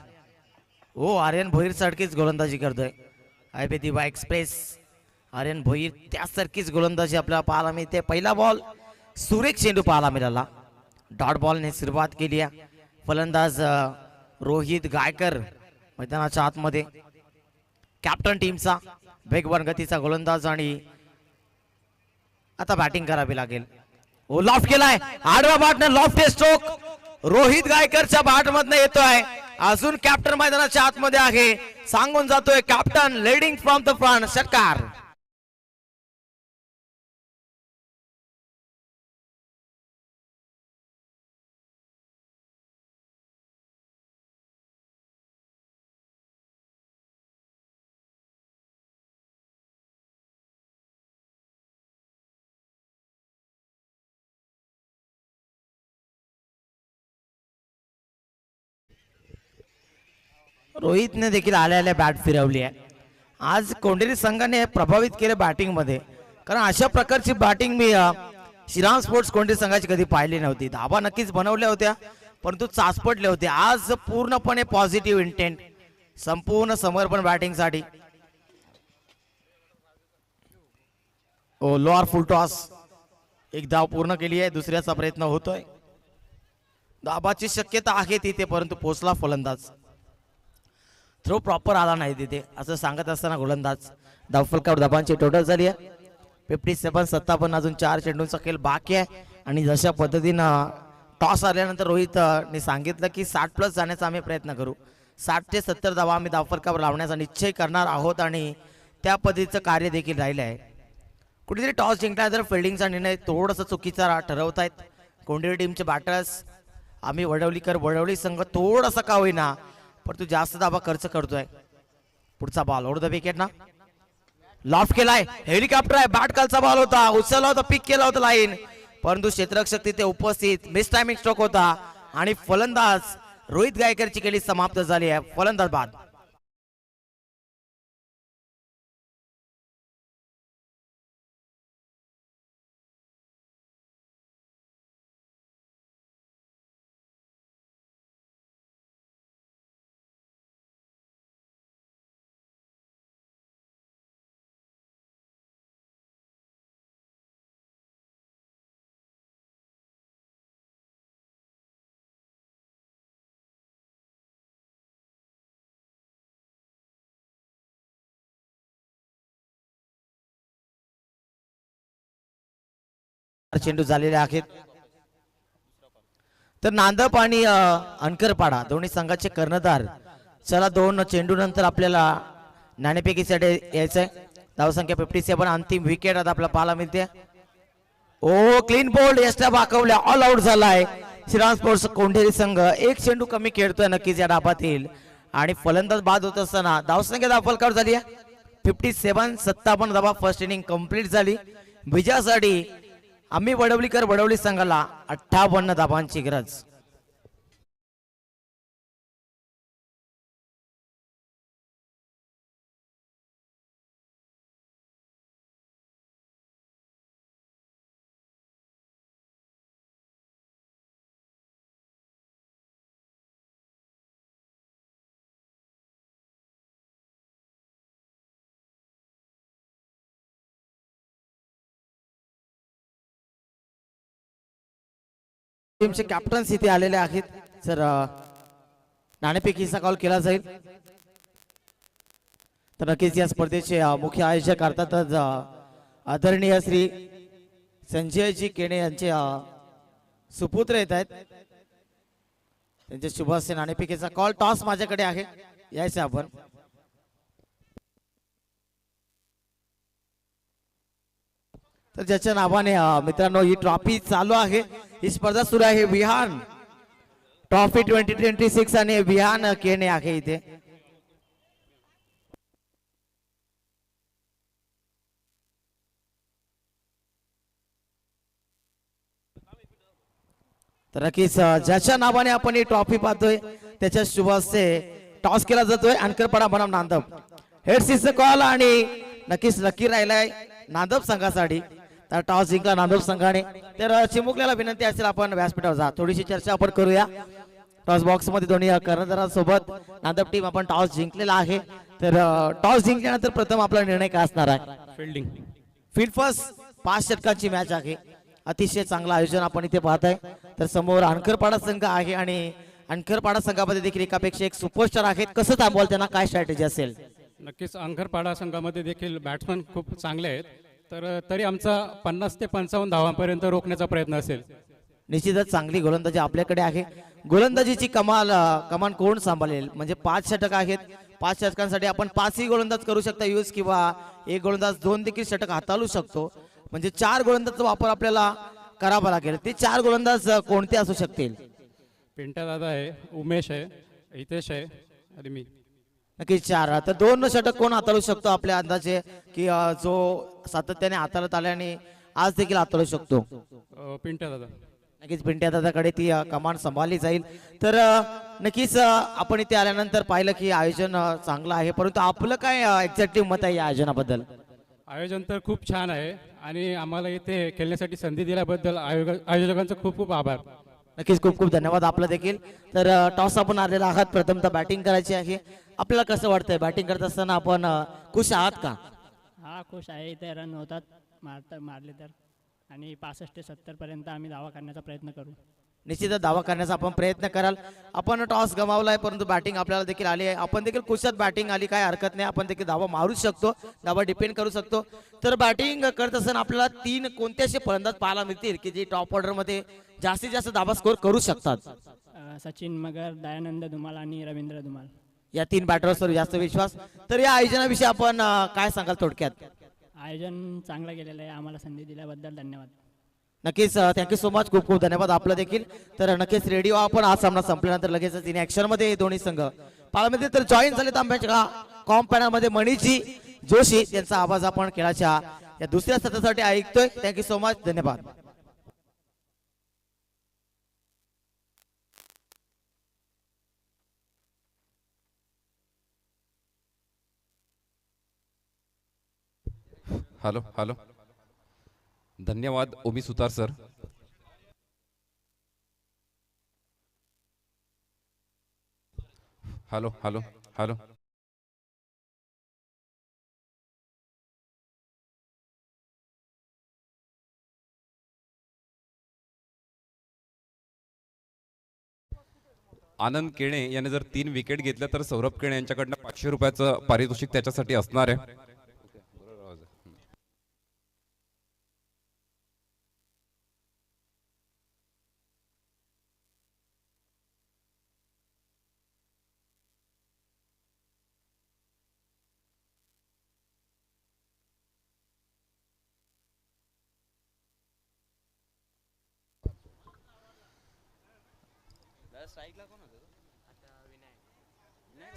ओ आर्यन भोईर सारखीच गोलंदाजी करतोय. आयपी दिवा एक्सप्रेस आर्यन भोईर त्यासारखीच गोलंदाजी आपल्याला पाहायला मिळते. पहिला बॉल सुरेख चेंडू पाहायला मिळाला. डॉट बॉलने सुरुवात केली आहे. फलंदाज रोहित गायकर मैदानाच्या आतमध्ये. कॅप्टन टीमचा वेगवान गतीचा गोलंदाज आणि आता बॅटिंग करावी लागेल. ओ लॉफ्ट केलाय, आडवा बॅटने लॉफ्ट स्ट्रोक रोहित गायकरच्या बॅट मधनं येतोय. अजून कॅप्टन मैदानाच्या आतमध्ये आहे. सांगून जातोय captain leading from the front. षटकार. रोहितने देखील आल्या बॅट फिरवली आहे. आज कोंडेरी संघाने प्रभावित केलं बॅटिंग मध्ये, कारण अशा प्रकारची बॅटिंग मी श्रीराम स्पोर्ट्स कोंडेरी संघाची कधी पाहिली नव्हती. धाबा नक्कीच बनवल्या होत्या, परंतु चाचपडले होते. आज पूर्णपणे पॉझिटिव्ह इंटेंट, संपूर्ण समर्पण बॅटिंग साठी. ओ लोअर फुल टॉस एक धाव पूर्ण केली आहे, दुसऱ्याचा प्रयत्न होतोय. दाबाची शक्यता आहे तिथे, परंतु पोचला फलंदाज. थ्रो प्रॉपर आला नाही तिथे असं सांगत असताना गोलंदाज. धावफलकावर धाबांची टोटल झाली आहे 57-57. अजून 4 चेंडूंचा खेळ बाकी आहे. आणि जशा पद्धतीनं टॉस आल्यानंतर रोहित ने सांगितलं की 60+ जाण्याचा आम्ही प्रयत्न करू. 60 ते 70 धावा आम्ही धावफलकावर लावण्याचा निश्चय करणार आहोत आणि त्या पद्धतीचं कार्य देखील राहिलं आहे. कुठेतरी टॉस जिंकल्यानंतर फिल्डिंगचा निर्णय थोडासा चुकीचा ठरवत आहेत कोंढेरी टीमचे बॅटर्स. आम्ही वडवली संघ थोडासा का होईना परंतु जास्त धावा खर्च करतोय. पुढचा बॉल ओव्हर द विकेट ना, लॉफ्ट केलाय, हेलिकॉप्टर आहे, बॅट खालचा बॉल होता, उचलला होता, पिक केला होता लाईन, परंतु क्षेत्ररक्षक तिथे उपस्थित, मिस टायमिंग स्ट्रोक होता आणि फलंदाज रोहित गायकरची खेळी समाप्त झाली आहे. फलंदाज बाद. चेंडू झालेले आहेत. तर नांदप आणि अनकरपाडा दोन्ही संघाचे कर्णधार. चला 2 चेंडू नंतर आपल्याला नाणेफेकीसाठी यायचंय. धावसंख्या 57. अंतिम विकेट आता आपल्याला पाहायला मिळते. ओ क्लीन बोल्ड, यष्टा बाकवल्या, ऑल आउट झालाय श्रीराम स्पोर्ट्स कोंढेरी संघ. 1 चेंडू कमी खेळतोय नक्कीच या डाबातील आणि फलंदाज बाद होत असताना धावसंख्या धावफलकावर झाली आहे 57-57 धावा. फर्स्ट इनिंग कंप्लीट झाली. विजयासाठी आम्ही वडवली संघाला 58 धाबांची गरज. टीमचे कॅप्टन्स इथे आलेले आहेत. सर नाणेफेकीचा कॉल केला जाईल. तर नक्कीच या स्पर्धेचे मुख्य आयोजक अर्थातच आदरणीय श्री संजयजी केणे यांचे सुपुत्र येत आहेत. त्यांचे शुभ हस्ते नाणेफेकीचा कॉल. टॉस माझ्याकडे आहे, यायचं आपण. तर ज्याच्या नावाने मित्रांनो ही ट्रॉफी चालू आहे, ही स्पर्धा सुरू आहे, विहान ट्रॉफी 2026 आणि विहान केणे आहे इथे. तर नक्कीच ज्याच्या नावाने आपण ही ट्रॉफी पाहतोय त्याच्या शुभ हस्ते टॉस केला जातोय. अनकरपाडा बनाम नांदप. हेडसीचा कॉल आणि नक्कीच लकी राहिलाय नांदप संघासाठी. तर टॉस जिंकला नांदप संघाने. तर चिमुकल्याला विनंती असेल आपण व्यासपीठावर जा, थोडीशी चर्चा आपण करूया. टॉस बॉक्स मध्ये दोन्ही कर्णधारांसोबत नांदप टीम आपण टॉस जिंकलेला आहे. तर टॉस जिंकल्यानंतर प्रथम आपला निर्णय काय असणार आहे? फील्ड फर्स्ट 5 षटकांची मॅच आहे. अतिशय चांगलं आयोजन आपण इथे पाहताय. तर समोर अनकरपाडा संघ आहे आणि अनकरपाडा संघामध्ये देखील एकापेक्षा एक सुपरस्टार आहेत. कसं थांबवाल त्यांना, काय स्ट्रॅटेजी असेल? नक्कीच अनकरपाडा संघामध्ये देखील बॅट्समन खूप चांगले आहेत. तर तरी आमचा 50 ते 55 धावांपर्यंत रोखण्याचा प्रयत्न असेल. निश्चितच चांगली गोलंदाजी आपल्याकडे आहे. गोलंदाजीची कमान कोण सांभाळेल? म्हणजे 5 षटक आहेत. 5 षटकांसाठी आपण 5ही गोलंदाज करू शकता यूज, किंवा एक गोलंदाज 2 देखील षटक हाताळू शकतो. म्हणजे 4 गोलंदाजचा वापर आपल्याला करावा लागेल. ते 4 गोलंदाज कोणते असू शकतील? पिंट्या दादा आहे, उमेश आहे, हितेश आहे आणि मी. नक्कीच 4. तर 2 षटक कोण हाताळू शकतो आपल्या अंदाजे, की जो सातत्याने हाताळत आल्याने आज देखील हाताळू शकतो? पिंट्या दादा. नक्कीच पिंट्या दादाकडे ती कमांड सांभाळली जाईल. तर नक्कीच आपण इथे आल्यानंतर पाहिलं की आयोजन चांगलं आहे, परंतु आपलं काय एक्झॅक्टिव्ह मत आहे या आयोजनाबद्दल? आयोजन तर खूप छान आहे आणि आम्हाला इथे खेळण्यासाठी संधी दिल्याबद्दल आयोजकांचं खूप खूप आभार. नक्कीच खूप खूप धन्यवाद आपलं देखील. तर टॉस आपण आलेला आहात, प्रथमतः बॅटिंग करायची आहे. आपल्याला कसं वाटतंय बॅटिंग करत असताना? आपण खुश आहात का? हा खुश आहे. इथे रन होतात, मारले तर. आणि 65 ते 70 पर्यंत आम्ही धावा करण्याचा प्रयत्न करू. निश्चितच दावा करण्याचा आपण प्रयत्न कराल. आपण टॉस गमावलाय परंतु बॅटिंग आपल्याला देखील आली आहे. आपण देखील कुशल बॅटिंग आली, काय हरकत नाही. आपण देखील धावा मारू शकतो, धावा डिपेंड करू शकतो. तर बॅटिंग करत असताना आपल्याला 3 कोणते असे फलंदाज पाहायला मिळतील की जे टॉप ऑर्डर मध्ये जास्तीत जास्त धावा स्कोर करू शकतात? सचिन मगर, दयानंद धुमाल आणि रवींद्र धुमाल. या 3 बॅटर्सवर जास्त विश्वास. तर या आयोजनाविषयी आपण काय सांगाल थोडक्यात? आयोजन चांगलं केलेलं आहे. आम्हाला संधी दिल्याबद्दल धन्यवाद. नक्कीच थँक्यू सो मच, खूप खूप धन्यवाद आपलं देखील. तर नक्कीच रेडिओ आपण आज सामना संपल्यानंतर लगेच इन ऍक्शन मध्ये दोन्ही संघ पाळामध्ये तर जॉईन झाले. तांब्याच्या कॉम पॅनल मध्ये मणिजी जोशी यांचा आवाज आपण खेळाच्या या दुसऱ्या सत्रासाठी ऐकतोय. थँक्यू सो मच, धन्यवाद. हॅलो हॅलो, धन्यवाद ओमी सुतार सर. हॅलो हॅलो हॅलो, आनंद केणे याने जर 3 विकेट घेतल्या तर सौरभ केणे यांच्याकडनं 500 रुपयाचं पारितोषिक त्याच्यासाठी असणार आहे.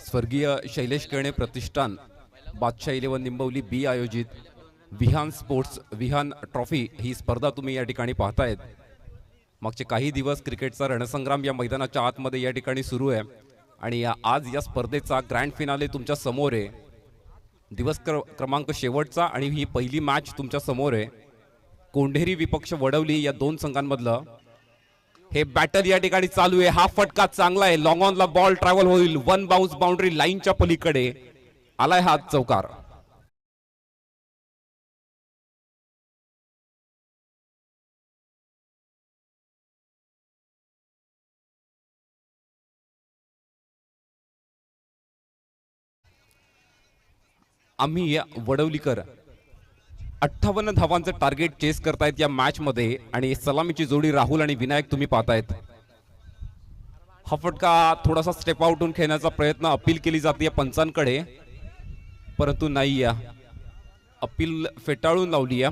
स्वर्गीय शैलेश केणे प्रतिष्ठान, बादशाह 11 निंबवली बी आयोजित विहान स्पोर्ट्स विहान ट्रॉफी ही स्पर्धा तुम्ही या ठिकाणी पाहतायत. मागचे काही दिवस क्रिकेटचा रणसंग्राम या मैदानाच्या आतमध्ये या ठिकाणी सुरू आहे आणि आज या स्पर्धेचा ग्रँड फिनाले तुमच्या समोर आहे. दिवस क्रमांक शेवटचा आणि ही पहिली मॅच तुमच्या समोर आहे. कोंढेरी विपक्ष वडवली या 2 संघांमधलं हे बॅटल या ठिकाणी चालू आहे. हा फटका चांगला आहे, लॉंग ऑनला बॉल ट्रॅव्हल होईल, 1 बाउन्स बाउंड्री लाईनच्या पलीकडे आलाय हा चौकार. आम्ही वडवलीकर 58 धावांचं टार्गेट चेस करतायत या मॅच मध्ये आणि सलामीची जोडी राहुल आणि विनायक तुम्ही पाहतायत. हा फटका थोडासा स्टेप आउटून खेळण्याचा प्रयत्न अपील केली जाते पंचांकडे, परंतु नाही, अपील फेटाळून लावली.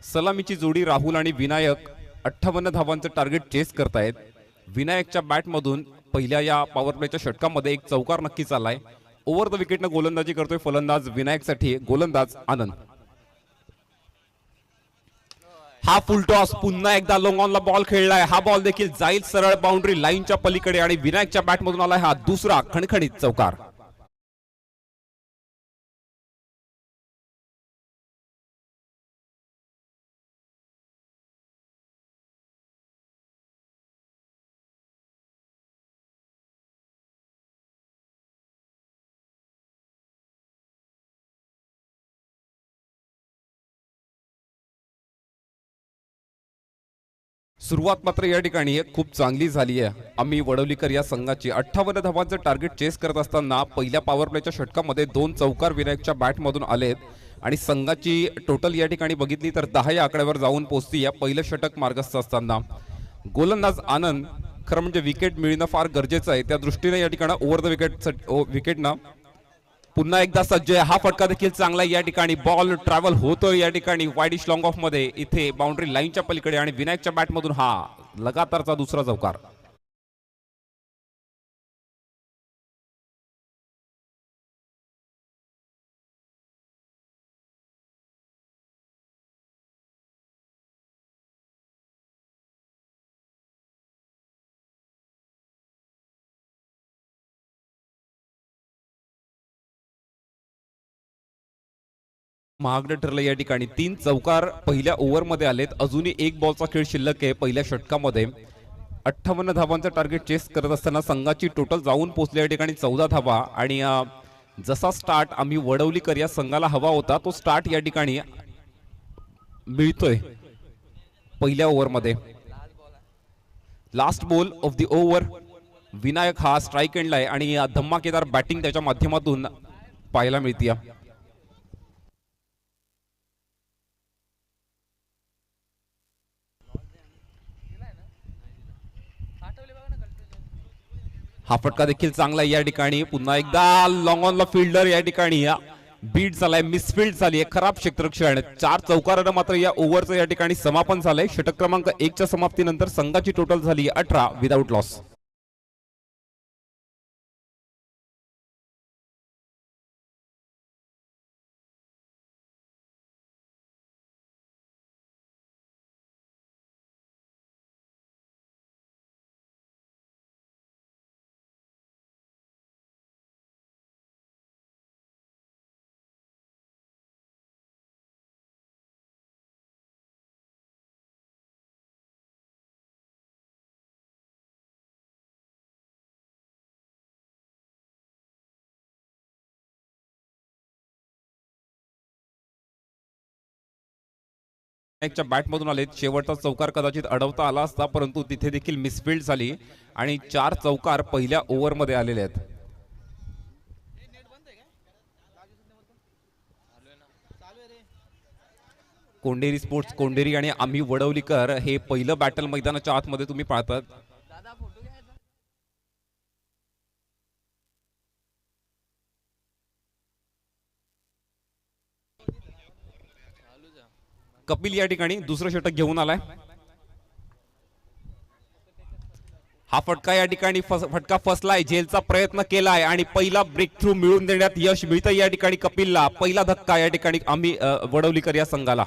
सलामीची जोडी राहुल आणि विनायक 58 धावांचं टार्गेट चेस करतायत. विनायकच्या बॅटमधून पहिल्या या पॉवर प्लेच्या षटकामध्ये एक चौकार नक्कीच आलाय. ओव्हर द विकेटनं गोलंदाजी करतोय फलंदाज विनायकसाठी गोलंदाज आनंद. हा फुल टॉस, पुन्हा एकदा लॉंग ऑनला बॉल खेळलाय. हा बॉल देखील जाईल सरळ बाउंड्री लाईनच्या पलीकडे आणि विनायकच्या बॅटमधून आलाय हा दुसरा खणखणीत चौकार. सुरुवात मात्र या ठिकाणी खूप चांगली झाली आहे. आम्ही वडवलीकर या संघाची 58 धावांचं टार्गेट चेस करत असताना पहिल्या पॉवर प्लेच्या षटकामध्ये 2 चौकार विनायकच्या बॅटमधून आलेत आणि संघाची टोटल या ठिकाणी बघितली तर 10 या आकड्यावर जाऊन पोहोचती. या पहिलं षटक मार्गस्थ असताना गोलंदाज आनंद खरं म्हणजे विकेट मिळणं फार गरजेचं आहे, त्या दृष्टीने या ठिकाणी ओव्हर द विकेटनं पुन्हा एकदा सज्ज आहे. हा फटका देखील चांगला या ठिकाणी बॉल ट्रॅव्हल होतोय या ठिकाणी वाईडिश लॉंग ऑफ मध्ये इथे बाउंड्री लाईनच्या पलीकडे आणि विनायकच्या बॅटमधून हा लगातारचा दुसरा चौकार. महागडं ठरलं या ठिकाणी. 3 चौकार पहिल्या ओव्हरमध्ये आलेत. अजूनही एक बॉलचा खेळ शिल्लक आहे पहिल्या षटकामध्ये. 58 धावांचं टार्गेट चेस करत असताना संघाची टोटल जाऊन पोहोचली या ठिकाणी 14 धावा आणि जसा स्टार्ट आम्ही वडवलीकर या संघाला हवा होता तो स्टार्ट या ठिकाणी मिळतोय. पहिल्या ओव्हरमध्ये. Last ball of the over. Vinayak हा स्ट्राईक एंडला आहे आणि धमाकेदार बॅटिंग त्याच्या माध्यमातून पाहायला मिळते. हा फटका देखील चांगला या ठिकाणी. पुन्हा एकदा लॉंग ऑन ला फिल्डर या ठिकाणी बीट झालाय, मिसफिल्ड झाली आहे, खराब क्षेत्ररक्षण. 4 चौकारानं मात्र या ओव्हरचं या ठिकाणी समापन झालंय. षटक क्रमांक 1च्या समाप्तीनंतर संघाची टोटल झाली 18 विदाऊट लॉस. च्या बॅटमधून आले. शेवटचा चौकार कदाचित अडवता आला असता, परंतु तिथे देखील मिसफिल्ड झाली आणि 4 चौकार पहिल्या ओव्हरमध्ये आलेले आहेत. कोंडेरी स्पोर्ट्स कोंडेरी आणि आम्ही वडवलीकर हे पहिलं बॅटल मैदानाच्या आतमध्ये तुम्ही पाहतात. कपिल या ठिकाणी दुसरं षटक घेऊन आलाय. हा फटका या ठिकाणी फटका फसलाय, झेलचा प्रयत्न केलाय आणि पहिला ब्रेक थ्रू मिळवून देण्यात यश मिळतं या ठिकाणी कपिलला. पहिला धक्का या ठिकाणी आम्ही वडवलीकर या संघाला.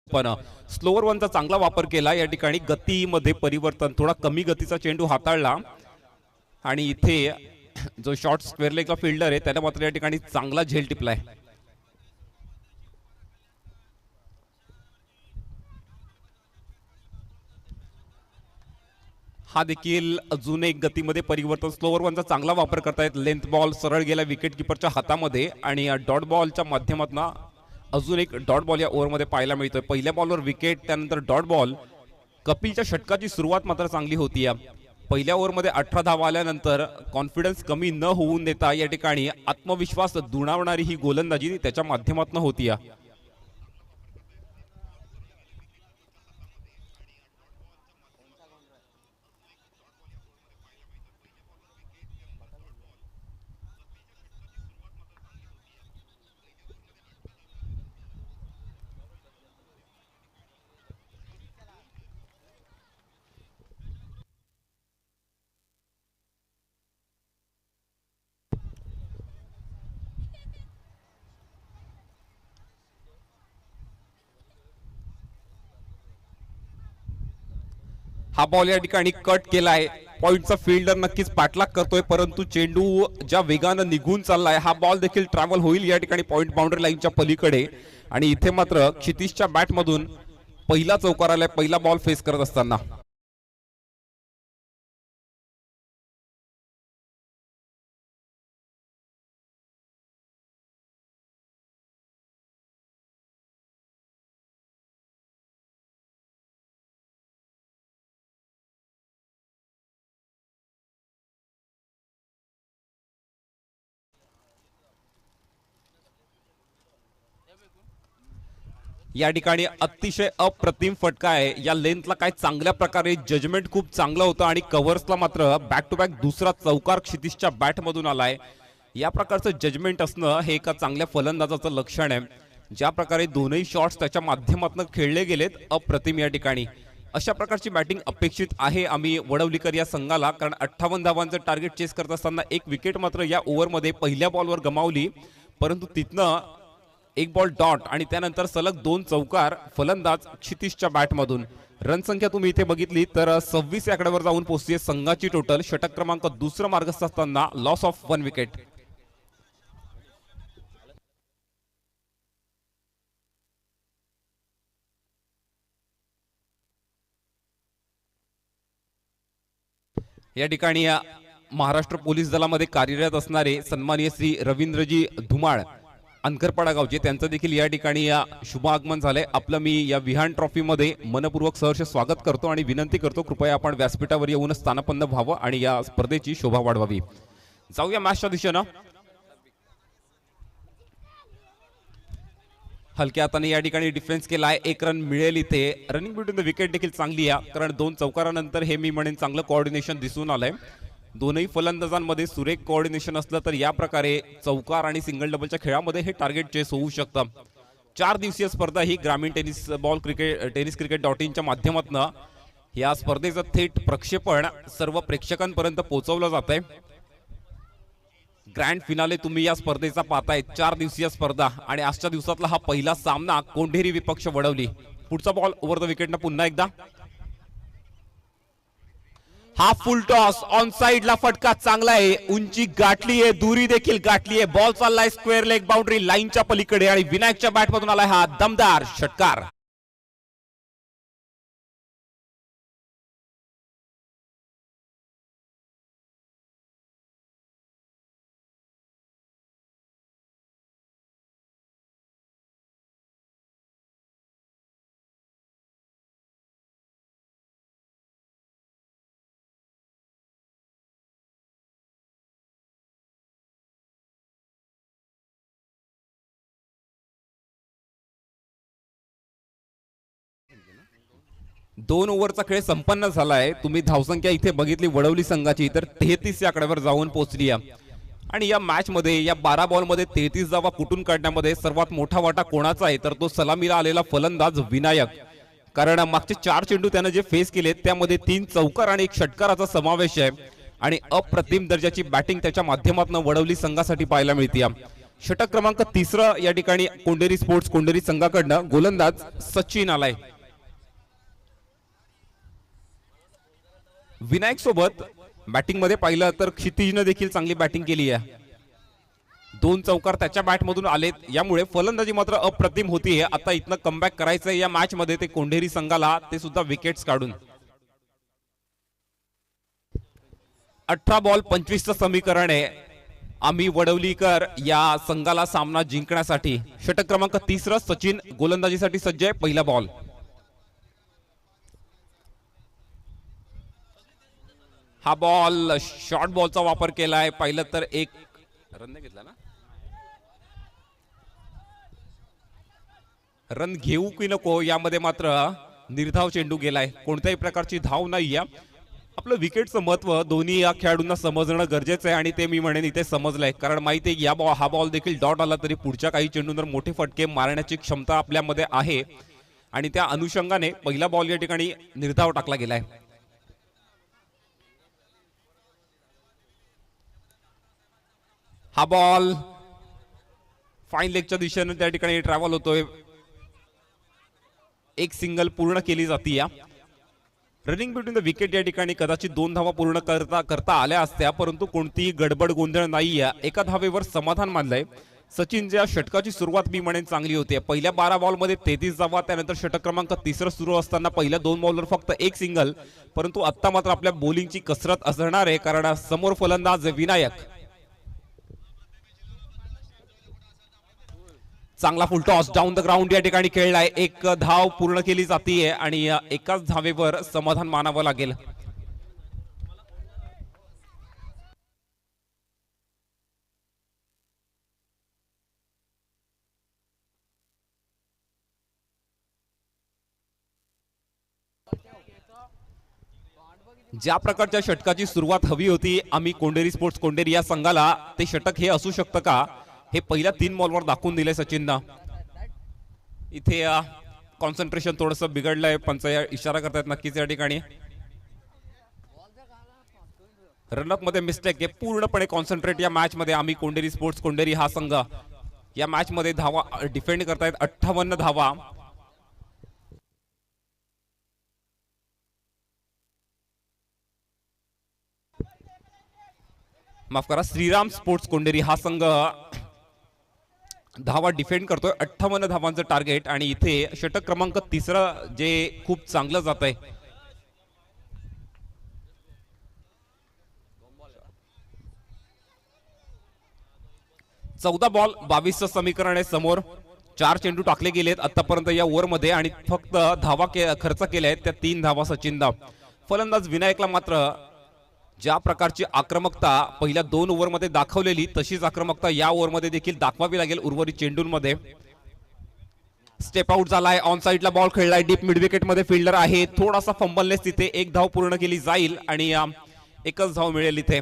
पण स्लोअर वनचा चांगला वापर केला या ठिकाणी. गतीमध्ये परिवर्तन, थोडा कमी गतीचा चेंडू हाताळला आणि इथे जो शॉर्ट स्क्वेअर लेगचा फिल्डर आहे त्याने मात्र या ठिकाणी चांगला झेल टिपलाय. हा देखील अजून एक गतीमध्ये परिवर्तन. स्लोअर वनचा चांगला वापर करतायत. लेंथ बॉल सरळ गेला विकेट किपरच्या हातामध्ये आणि डॉट बॉलच्या माध्यमातून अजून एक डॉट बॉल या ओव्हरमध्ये पाहायला मिळतोय. पहिल्या बॉलवर विकेट, त्यानंतर डॉट बॉल. कपिलच्या षटकाची सुरुवात मात्र चांगली होती. पहिल्या ओव्हरमध्ये 18 धावा आल्यानंतर कॉन्फिडन्स कमी न होऊन देता या ठिकाणी आत्मविश्वास दुणावणारी ही गोलंदाजी त्याच्या माध्यमातून होती. हा बॉल या ठिकाणी कट केलाय. पॉइंटचा फिल्डर नक्कीच पाठलाग करतोय, परंतु चेंडू ज्या वेगानं निघून चाललाय हा बॉल देखील ट्रॅव्हल होईल या ठिकाणी पॉइंट बाउंड्री लाईनच्या पलीकडे. आणि इथे मात्र क्षितिजच्या बॅटमधून पहिला चौकार आलाय पहिला बॉल फेस करत असताना. या ठिकाणी अतिशय अप्रतिम फटका आहे. या लेंथला काय चांगल्या प्रकारे जजमेंट खूप चांगलं होतं आणि कव्हर्सला मात्र बॅक टू बॅक दुसरा चौकार क्षितिजच्या बॅटमधून आलाय. या प्रकारचं जजमेंट असणं हे एका चांगल्या फलंदाजाचं लक्षण आहे. ज्या प्रकारे दोनही शॉट्स त्याच्या माध्यमातून खेळले गेलेत अप्रतिम या ठिकाणी. अशा प्रकारची बॅटिंग अपेक्षित आहे आम्ही वडवलीकर या संघाला, कारण 58 धावांचं टार्गेट चेस करत असताना एक विकेट मात्र या ओव्हरमध्ये पहिल्या बॉलवर गमावली. परंतु तिथनं एक बॉल डॉट आणि त्यानंतर सलग 2 चौकार फलंदाज क्षितिशच्या बॅटमधून. रणसंख्या तुम्ही इथे बघितली तर 26 या आकड्यावर जाऊन पोहोचते संघाची टोटल. षटक क्रमांक दुसरं मार्गस्थ असताना लॉस ऑफ 1 विकेट. या ठिकाणी महाराष्ट्र पोलीस दलामध्ये कार्यरत असणारे सन्माननीय श्री रवींद्रजी धुमाळ अंकरपाडा गावचे, त्यांचं देखील या ठिकाणी शुभ आगमन झालंय. आपलं मी या विहान ट्रॉफी मध्ये मनपूर्वक सहर्ष स्वागत करतो आणि विनंती करतो कृपया आपण व्यासपीठावर येऊन स्थानपन्न व्हावं आणि या स्पर्धेची शोभा वाढवावी. जाऊया मॅचच्या दिशेनं. हलक्या हाताने या ठिकाणी डिफेन्स केलाय. 1 रन मिळेल इथे. रनिंग बिटवीन द विकेट देखील चांगली आहे, कारण 2 चौकारानंतर हे मी म्हणेन चांगलं कोऑर्डिनेशन दिसून आलंय. दोनही फलंदाजांमध्ये सुरेख कोऑर्डिनेशन असलं तर या प्रकारे चौकार आणि सिंगल डबलच्या खेळामध्ये हे टार्गेट चेस होऊ शकतं. 4 दिवसीय स्पर्धा ही ग्रामीण टेनिस क्रिकेट.in च्या माध्यमातून या स्पर्धेचं थेट प्रक्षेपण सर्व प्रेक्षकांपर्यंत पोहोचवलं जात आहे. ग्रँड फिनाले तुम्ही या स्पर्धेचा पाहताय. 4 दिवसीय स्पर्धा आणि आजच्या दिवसातला हा पहिला सामना कोंढेरी विपक्ष वडवली. पुढचा बॉल ओव्हर द विकेटनं पुन्हा एकदा. हा फुल टॉस ऑन साइडला फटका चांगला आहे. उंची गाठली आहे, दुरी देखील गाठली आहे. बॉल चाललाय स्क्वेअर लेग बाउंड्री लाईनच्या पलीकडे आणि विनायकच्या बॅटमधून आलाय हा दमदार षटकार. दोन ओव्हरचा खेळ संपन्न झालाय. तुम्ही धावसंख्या इथे बघितली वडवली संघाची तर 33 या आकड्यावर जाऊन पोहोचली आहे. आणि या मॅच मध्ये या 12 बॉल मध्ये 33 धावा कुठून काढण्यामध्ये सर्वात मोठा वाटा कोणाचा आहे तर तो सलामीला आलेला फलंदाज विनायक. कारण मागचे 4 चेंडू त्यानं जे फेस केले त्यामध्ये 3 चौकार आणि 1 षटकाराचा समावेश आहे आणि अप्रतिम दर्जाची बॅटिंग त्याच्या माध्यमातून वडवली संघासाठी पाहायला मिळते. षटक क्रमांक 3 या ठिकाणी कोंढेरी स्पोर्ट्स कोंढेरी संघाकडनं गोलंदाज सचिन आलाय. विनायक सोबत बॅटिंग मध्ये पाहिलं तर क्षितिजने देखील चांगली बॅटिंग केली आहे. 2 चौकार त्याच्या बॅटमधून आलेत, यामुळे फलंदाजी मात्र अप्रतिम होतीये. आता इथनं कमबॅक करायचंय या मॅच मध्ये ते कोंढेरी संघाला, ते सुद्धा विकेट्स काढून. 18 बॉल 25चं समीकरण आहे. आम्ही वडवलीकर या संघाला सामना जिंकण्यासाठी. षटक क्रमांक 3 सचिन गोलंदाजीसाठी सज्ज आहे. पहिला बॉल. हा बॉल शॉर्ट बॉलचा वापर केलाय. पाहिलं तर 1 रन घेतला ना. रन घेऊ की नको यामध्ये मात्र निर्धाव चेंडू गेलाय. कोणत्याही प्रकारची धाव नाही. आपलं विकेटचं महत्व दोन्ही या खेळाडूंना समजणं गरजेचं आहे आणि ते मी म्हणेन इथे समजलंय. कारण माहिती आहे या हा बॉल देखील डॉट आला तरी पुढच्या काही चेंडूंवर मोठे फटके मारण्याची क्षमता आपल्यामध्ये आहे आणि त्या अनुषंगाने पहिला बॉल या ठिकाणी निर्धाव टाकला गेलाय. हा बॉल फाईन लेगच्या दिशेने त्या ठिकाणी ट्रॅव्हल होतोय. 1 सिंगल पूर्ण केली जाते. रनिंग बिटवीन द विकेट या ठिकाणी कदाचित 2 धावा पूर्ण करता आल्या असत्या, परंतु कोणतीही गडबड गोंधळ नाही. एका धावेवर समाधान मानलंय. सचिनच्या षटकाची सुरुवात मी म्हणेन चांगली होती. पहिल्या 12 बॉल मध्ये 33 धावा, त्यानंतर षटक क्रमांक 3 सुरू असताना पहिल्या 2 बॉलवर फक्त 1 सिंगल. परंतु आता मात्र आपल्या बॉलिंगची कसरत असणार आहे, कारण समोर फलंदाज विनायक. चांगला फुल टॉस डाऊन द ग्राउंड या ठिकाणी खेळलाय. 1 धाव पूर्ण केली जाते आणि एकाच धावेवर समाधान मानावं लागेल. ज्या प्रकारच्या षटकाची सुरुवात हवी होती आम्ही कोंढेरी स्पोर्ट्स कोंढेरी या संघाला, ते षटक हे असू शकतं का हे पहिल्या 3 बॉलवर दाखवून दिले सचिननं. इथे कॉन्सन्ट्रेशन थोडंसं बिघडलंय. पंच इशारा करतायत नक्कीच या ठिकाणी. रनअप मध्ये मिस्टेक आहे. पूर्णपणे कॉन्सन्ट्रेट या मॅच मध्ये आम्ही कोंढेरी स्पोर्ट्स कोंढेरी हा संघ. या मॅच मध्ये धावा डिफेंड करतायत 58 धावा. माफ करा, श्रीराम स्पोर्ट्स कोंडेरी हा संघ धावा डिफेंड करतोय. 58 धावांचं टार्गेट आणि इथे षटक क्रमांक 3 जे खूप चांगलं जात आहे. चौदा बॉल 22 समीकरण आहे समोर. 4 चेंडू टाकले गेलेत आतापर्यंत या ओव्हर मध्ये आणि फक्त धावा खर्च केल्या आहेत त्या 3 धावा सचिनदा. फलंदाज विनायकला मात्र ज्या प्रकारची आक्रमकता पहिल्या 2 ओव्हर मध्ये दाखवलेली तशीच आक्रमकता या ओव्हर मध्ये देखील दाखवावी लागेल. उर्वरित चेंडूंमध्ये स्टेप आउट झालाय, ऑन साइडला बॉल खेळलाय, डीप मिड विकेट मध्ये फिल्डर आहे. थोडासा फंबलनेस तिथे, 1 धाव पूर्ण केली जाईल आणि 1च धाव मिळेल. इथे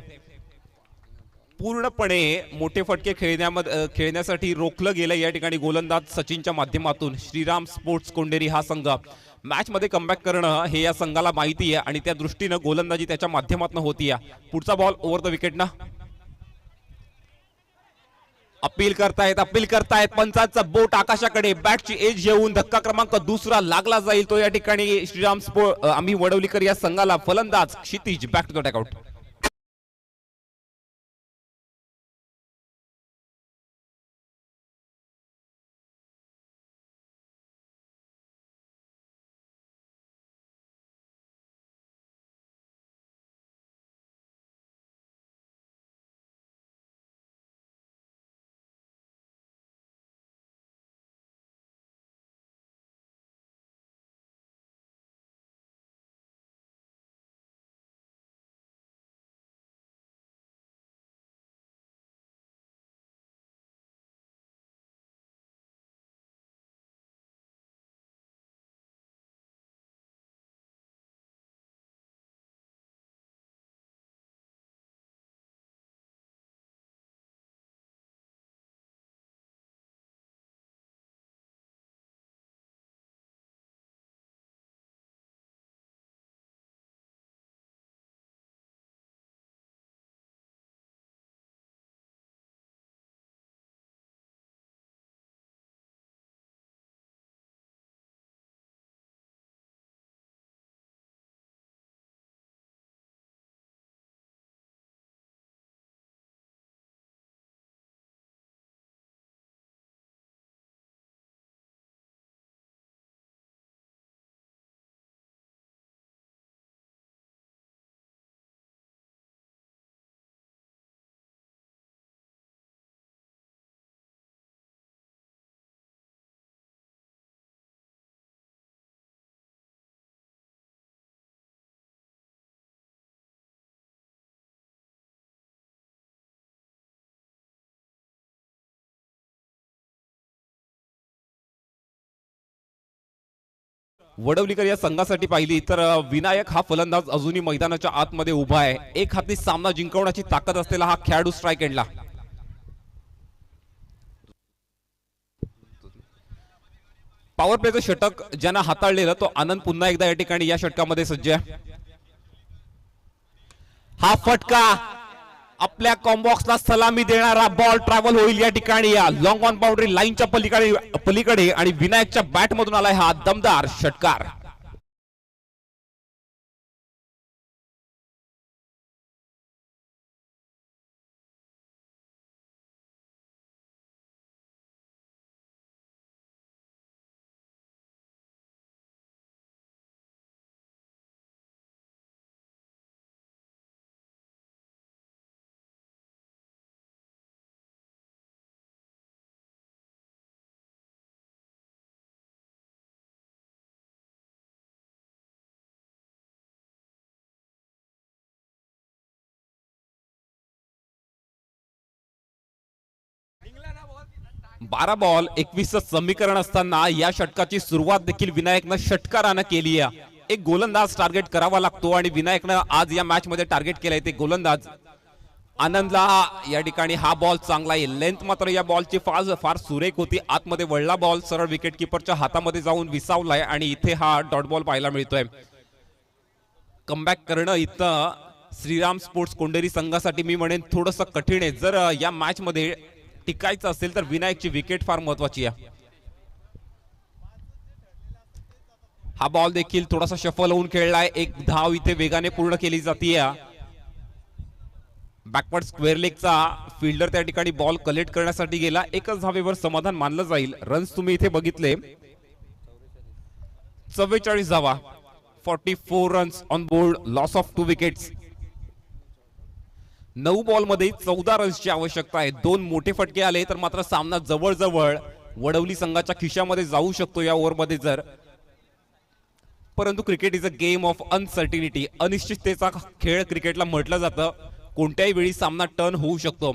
पूर्णपणे मोठे फटके खेळण्यासाठी रोखलं गेलं या ठिकाणी गोलंदाज सचिनच्या माध्यमातून. श्रीराम स्पोर्ट्स कोंडेरी हा संघ मॅच मध्ये कमबॅक करणं हे या संघाला माहिती आहे आणि त्या दृष्टीनं गोलंदाजी त्याच्या माध्यमातून होतीये. पुढचा बॉल ओव्हर द विकेट ना अपील करतायत पंचांचं बोट आकाशाकडे. बॅटची एज येऊन धक्का क्रमांक 2 लागला जाईल तो या ठिकाणी श्रीराम आम्ही वडवलीकर या संघाला. फलंदाज क्षितिज बॅक टू द डगआउट. वडवलीकर या संघासाठी पाहिली तर विनायक हा फलंदाज अजूनही मैदानाच्या आतमध्ये उभा आहे. एक हाती सामना जिंकवण्याची ताकद असलेला हा खेळाडू स्ट्राइक एंडला. पॉवर प्लेचं षटक ज्यांना हाताळलेलं तो आनंद पुन्हा एकदा या ठिकाणी या षटकामध्ये सज्ज आहे. हा फटका आपल्या कॉम्बॉक्सला सलामी देणारा बॉल ट्रॅव्हल होईल या ठिकाणी या लॉंग ऑन बाउंड्री लाईनच्या पलीकडे आणि विनायकच्या बॅट मधून आलाय हा दमदार षटकार. बारा बॉल 21 समीकरण असताना या षटकाची सुरुवात देखील विनायकनं षटकारानं केली आहे. एक गोलंदाज टार्गेट करावा लागतो आणि विनायकनं आज या मॅच मध्ये टार्गेट केलंय ते गोलंदाज आनंदला. या ठिकाणी हा बॉल चांगला आहे. लेंथ मात्र या बॉलची फार सुरेख होती. आतमध्ये वळला बॉल सरळ विकेट किपरच्या हातामध्ये जाऊन विसावलाय आणि इथे हा डॉट बॉल पाहायला मिळतोय. कमबॅक करणं इथं श्रीराम स्पोर्ट्स कोंडेरी संघासाठी मी म्हणेन थोडंसं कठीण आहे. जर या मॅच मध्ये टिकायचं असेल तर विनायकची विकेट फार महत्वाची आहे. हा बॉल देखील थोडासा शफल होऊन खेळलाय. एक धाव इथे वेगाने पूर्ण केली जाते. बॅकवर्ड स्क्वेअर लेगचा फिल्डर त्या ठिकाणी बॉल कलेक्ट करण्यासाठी गेला. एकच धावेवर समाधान मानलं जाईल. रन्स तुम्ही इथे बघितले 44 धावा, 44 runs on board, loss of 2 wickets. 9 ball मध्ये 14 रन्सची आवश्यकता आहे. 2 मोठे फटके आले तर मात्र सामना जवळजवळ वडवली संघाच्या खिशामध्ये जाऊ शकतो या ओव्हरमध्ये जर. परंतु cricket is a game of uncertainty. अनिश्चिततेचा खेळ क्रिकेटला म्हटलं जातं. कोणत्याही वेळी सामना टर्न होऊ शकतो.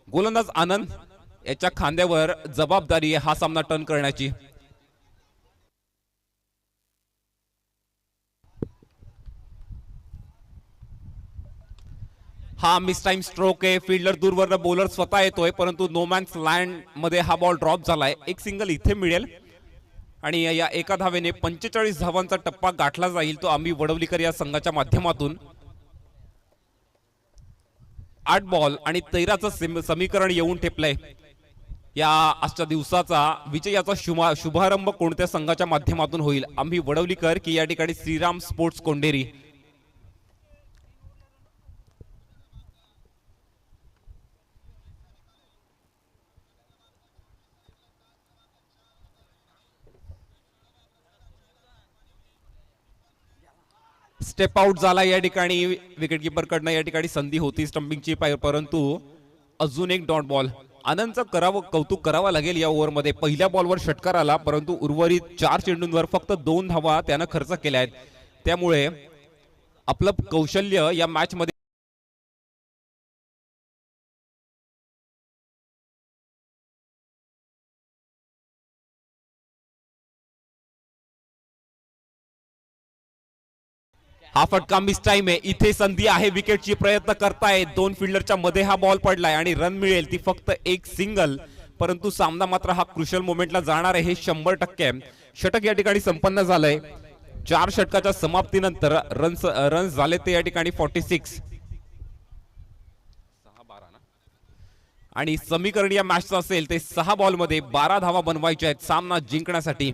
गोलंदाज आनंद याच्या खांद्यावर जबाबदारी आहे हा सामना टर्न करण्याची. हा मिस टाइम स्ट्रोक आहे. फिल्डर दूरवरनं बॉलर स्वतः येतोय परंतु नो मॅन्स लँड मध्ये हा बॉल ड्रॉप झालाय. एक सिंगल इथे मिळेल आणि या एका धावेने 45 धावांचा टप्पा गाठला जाईल. तो आम्ही वडवलीकर या संघाच्या माध्यमातून. 8 बॉल आणि 13चं समीकरण येऊन ठेपलंय. या आजच्या दिवसाचा विजयाचा शुभारंभ कोणत्या संघाच्या माध्यमातून होईल? आम्ही वडवलीकर की या ठिकाणी श्रीराम स्पोर्ट्स कोंडेरी? स्टेप आउट झाला या ठिकाणी. विकेट कीपर कडनं या ठिकाणी संधी होती स्टंपिंगची परंतु अजून एक डॉट बॉल. आनंदचं कौतुक करावं लागेल या ओव्हरमध्ये. पहिल्या बॉलवर षटकार आला परंतु उर्वरित 4 चेंडूंवर फक्त 2 धावा त्यानं खर्च केल्या आहेत. त्यामुळे आपलं कौशल्य या मॅच मध्ये हा फटका मिस टाइम आहे. इथे संधी आहे विकेटची. प्रयत्न करताय. 2 फिल्डरच्या मध्ये हा बॉल पडलाय आणि रन मिळेल ती फक्त एक सिंगल. परंतु सामना मात्र हा क्रुशियल मोमेंटला जाणार आहे हे 100%. षटक या ठिकाणी संपन्न झालंय. 4 षटकाच्या समाप्तीनंतर रन्स झाले ते या ठिकाणी 46 आणि समीकरण या मॅचचं असेल ते 6 बॉल मध्ये 12 धावा बनवायच्या आहेत सामना जिंकण्यासाठी.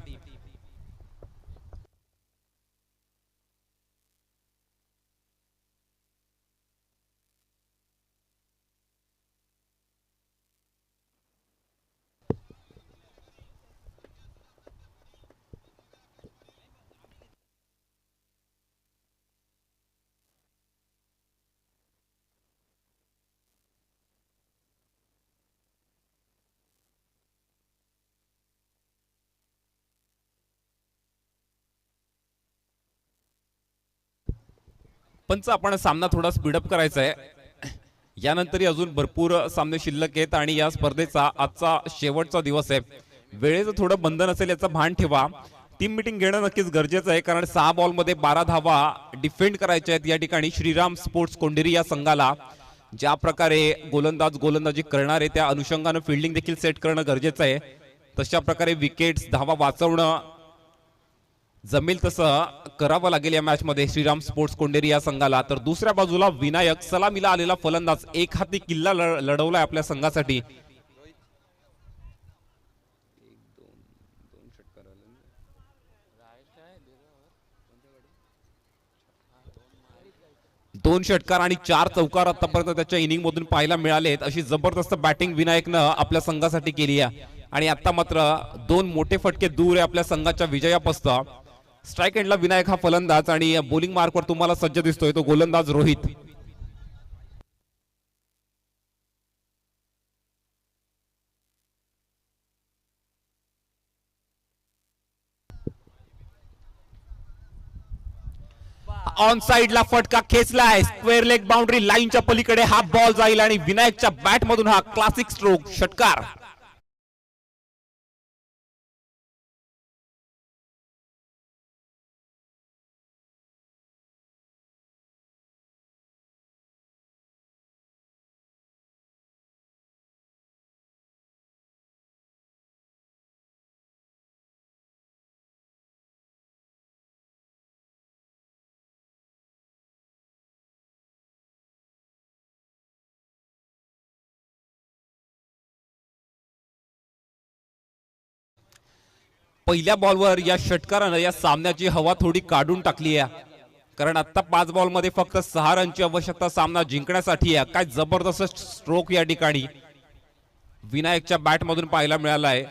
पंच आपण सामना थोडा स्पीडअप करायचा आहे. यानंतरही अजून भरपूर सामने शिल्लक आहेत आणि या स्पर्धेचा आजचा शेवटचा दिवस आहे. वेळेचं थोडं बंधन असेल याचं भान ठेवा. टीम मिटिंग घेणं नक्कीच गरजेचं आहे कारण 6 बॉल मध्ये 12 धावा डिफेंड करायच्या आहेत या ठिकाणी श्रीराम स्पोर्ट्स कोंडेरी या संघाला. ज्या प्रकारे गोलंदाजी करणार आहे त्या अनुषंगानं फिल्डिंग देखील सेट करणं गरजेचं आहे. तशा प्रकारे विकेट्स धावा वाचवणं जमेल तसं करावं लागेल या मॅच मध्ये श्रीराम स्पोर्ट्स कोंडेरी या संघाला. तर दुसऱ्या बाजूला विनायक सलामीला आलेला फलंदाज एक हाती किल्ला लढवलाय आपल्या संघासाठी. दोन षटकार आणि 4 चौकार आतापर्यंत त्याच्या इनिंग मधून पाहायला मिळालेत. अशी जबरदस्त बॅटिंग विनायकनं आपल्या संघासाठी केली आहे आणि आता मात्र 2 मोठे फटके दूर आहे आपल्या संघाच्या विजयापासून. स्ट्राइक एंडला विनायक हा फलंदाज आणि बॉलिंग मार्कवर तुम्हाला सज्ज दिसतोय तो गोलंदाज रोहित. ऑन साइडला फटका खेचलाय. स्क्वेअर लेग बाउंड्री लाईनच्या पलीकडे हा बॉल जाईल आणि विनायकच्या बॅट मधून हा क्लासिक स्ट्रोक षटकार. पहिल्या बॉलवर या षटकारानं या सामन्याची हवा थोडी काढून टाकली आहे, कारण आता 5 बॉलमध्ये फक्त 6 रनची आवश्यकता सामना जिंकण्यासाठी आहे. काय जबरदस्त स्ट्रोक या ठिकाणी विनायकच्या बॅट मधून पाहायला मिळाला आहे.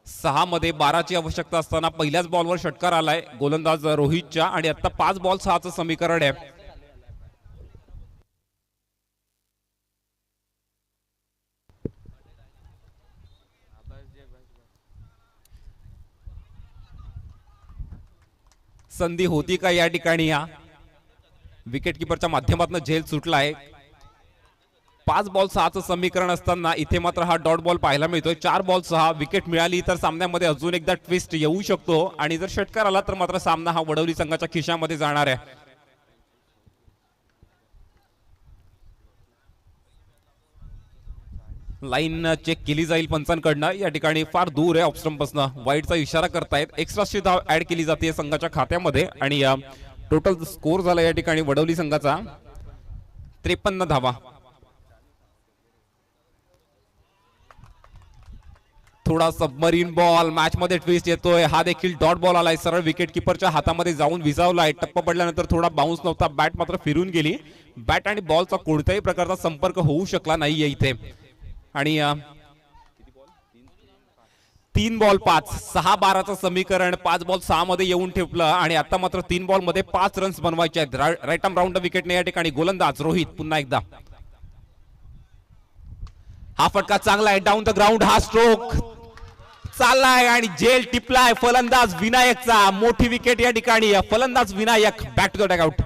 6 मध्ये 12ची आवश्यकता असताना पहिल्याच बॉलवर षटकार आलाय गोलंदाज रोहितच्या, आणि आता 5 बॉल 6चं समीकरण आहे. संधी होती का या ठिकाणी? या विकेट किपरच्या माध्यमातून झेल सुटलाय. 5 बॉल 6चं समीकरण असताना इथे मात्र हा डॉट बॉल पाहायला मिळतोय. 4 बॉल 6 विकेट मिळाली तर सामन्यामध्ये अजून एकदा ट्विस्ट येऊ शकतो, आणि जर षटकार आला तर मात्र सामना हा वडवली संघाच्या खिशामध्ये जाणार आहे. लाईन चेक केली जाईल पंचांकडनं. या ठिकाणी फार दूर आहे ऑफस्टंपपासून, वाईडचा इशारा करतायत. एक्स्ट्राची धाव ऍड केली जाते संघाच्या खात्यामध्ये, आणि टोटल स्कोर झाला या ठिकाणी वडवली संघाचा 53 धावा. थोडा सबमरीन बॉल, मॅच मध्ये ट्विस्ट येतोय. हा देखील डॉट बॉल आलाय, सरळ विकेट किपरच्या हातामध्ये जाऊन विजावलाय. टप्पा पडल्यानंतर थोडा बाउन्स नव्हता, बॅट मात्र फिरून गेली. बॅट आणि बॉलचा कोणत्याही प्रकारचा संपर्क होऊ शकला नाहीये इथे. आणि 3 बॉल 5, 6-12चं समीकरण 5 बॉल 6 मध्ये येऊन ठेवलं, आणि आता मात्र 3 बॉल मध्ये 5 रन्स बनवायचे आहेत. राईट आर्म राऊंड विकेटने या ठिकाणी गोलंदाज रोहित पुन्हा एकदा. हा फटका चांगला आहे, डाऊन द ग्राउंड हा स्ट्रोक चाललाय आणि जेल टिपलाय फलंदाज विनायकचा. मोठी विकेट या ठिकाणी, फलंदाज Vinayak back to the dugout.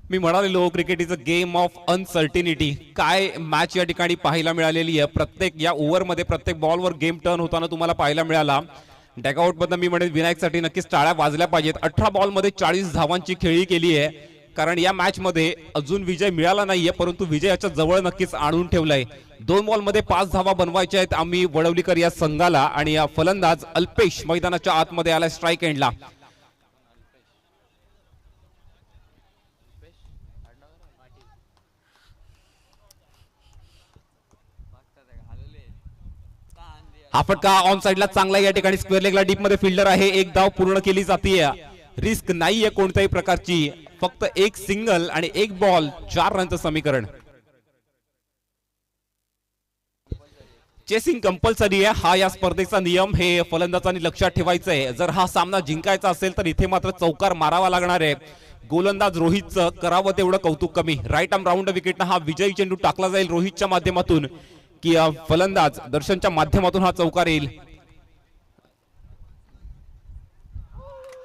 मी म्हणालेलो cricket is a game of uncertainty. काय मॅच या ठिकाणी पाहायला मिळालेली आहे. प्रत्येक या ओव्हरमध्ये प्रत्येक बॉलवर गेम टर्न होताना तुम्हाला पाहायला मिळाला. डॅगआउट बद्दल मी म्हणेन विनायकसाठी नक्कीच टाळ्या वाजल्या पाहिजेत. 18 बॉलमध्ये 40 धावांची खेळी केली आहे, कारण या मॅच मध्ये अजून विजय मिळाला नाहीये, परंतु विजयाच्या जवळ नक्कीच आणून ठेवलाय. 2 बॉलमध्ये 5 धावा बनवायच्या आहेत आम्ही वडवलीकर या संघाला, आणि या फलंदाज अल्पेश मैदानाच्या आतमध्ये आलाय स्ट्राईक एंडला. हा फटका ऑन साइडला चांगला या ठिकाणी स्क्वेअर लेगला डीप मध्ये फिल्डर आहे. एक धाव पूर्ण केली जाते. रिस्क नाहीये कोणत्याही प्रकारची, फक्त एक सिंगल आणि 1 बॉल 4 रनचं समीकरण. चेसिंग कंपल्सरी आहे, हा या स्पर्धेचा नियम. हे फलंदाजांनी लक्षात ठेवायचं आहे. जर हा सामना जिंकायचा असेल तर इथे मात्र चौकार मारावा लागणार आहे. गोलंदाज रोहितचं करावं तेवढं कौतुक कमी. राईट आर्म राऊंड विकेटनं हा विजयी चेंडू टाकला जाईल रोहितच्या माध्यमातून, की फलंदाज दर्शनच्या माध्यमातून हा चौकार येईल.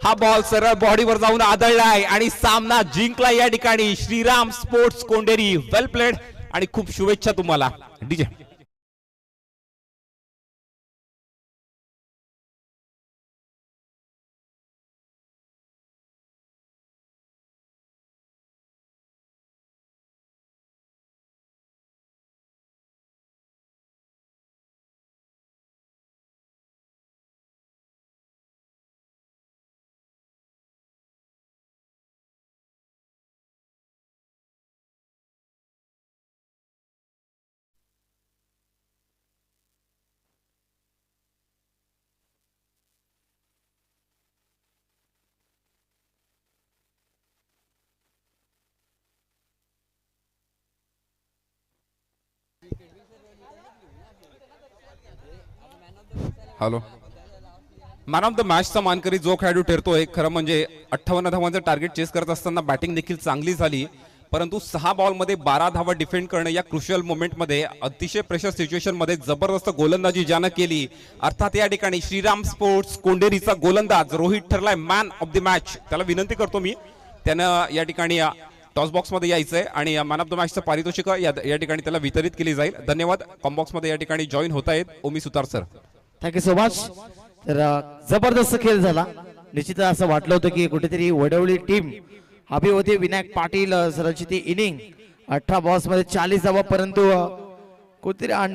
हा बॉल सरळ बॉडीवर जाऊन आदळलाय आणि सामना जिंकला या ठिकाणी Shriram sports Konderi. Well played आणि खूप शुभेच्छा तुम्हाला. DJ hello. Man of the मॅचचा मानकरी जो खेळाडू ठरतोय, खरं म्हणजे 58 धावांचं टार्गेट चेस करत असताना बॅटिंग देखील चांगली झाली, परंतु 6 बॉलमध्ये 12 धावा डिफेंड करणं या क्रुशियल मोमेंटमध्ये अतिशय प्रेशर सिच्युएशन मध्ये जबरदस्त गोलंदाजी ज्यानं केली. अर्थात या ठिकाणी श्रीराम स्पोर्ट्स कोंडेरीचा गोलंदाज रोहित ठरलाय मॅन ऑफ द मॅच. त्याला विनंती करतो मी, त्यानं या ठिकाणी टॉस बॉक्स मध्ये यायचंय आणि मॅन ऑफ द मॅचचं पारितोषिक या ठिकाणी त्याला वितरित केली जाईल. धन्यवाद. कॉम्बॉक्स मध्ये या ठिकाणी जॉईन होत आहेत ओमी सुतार सर. Thank you so much. तर जबरदस्त खेळ झाला. निश्चित असं वाटलं होतं की कुठेतरी वडवली टीम हवी होती. विनायक पाटील सरांची ती इनिंग 18 बॉल्स मध्ये 40 धावा, परंतु कुठेतरी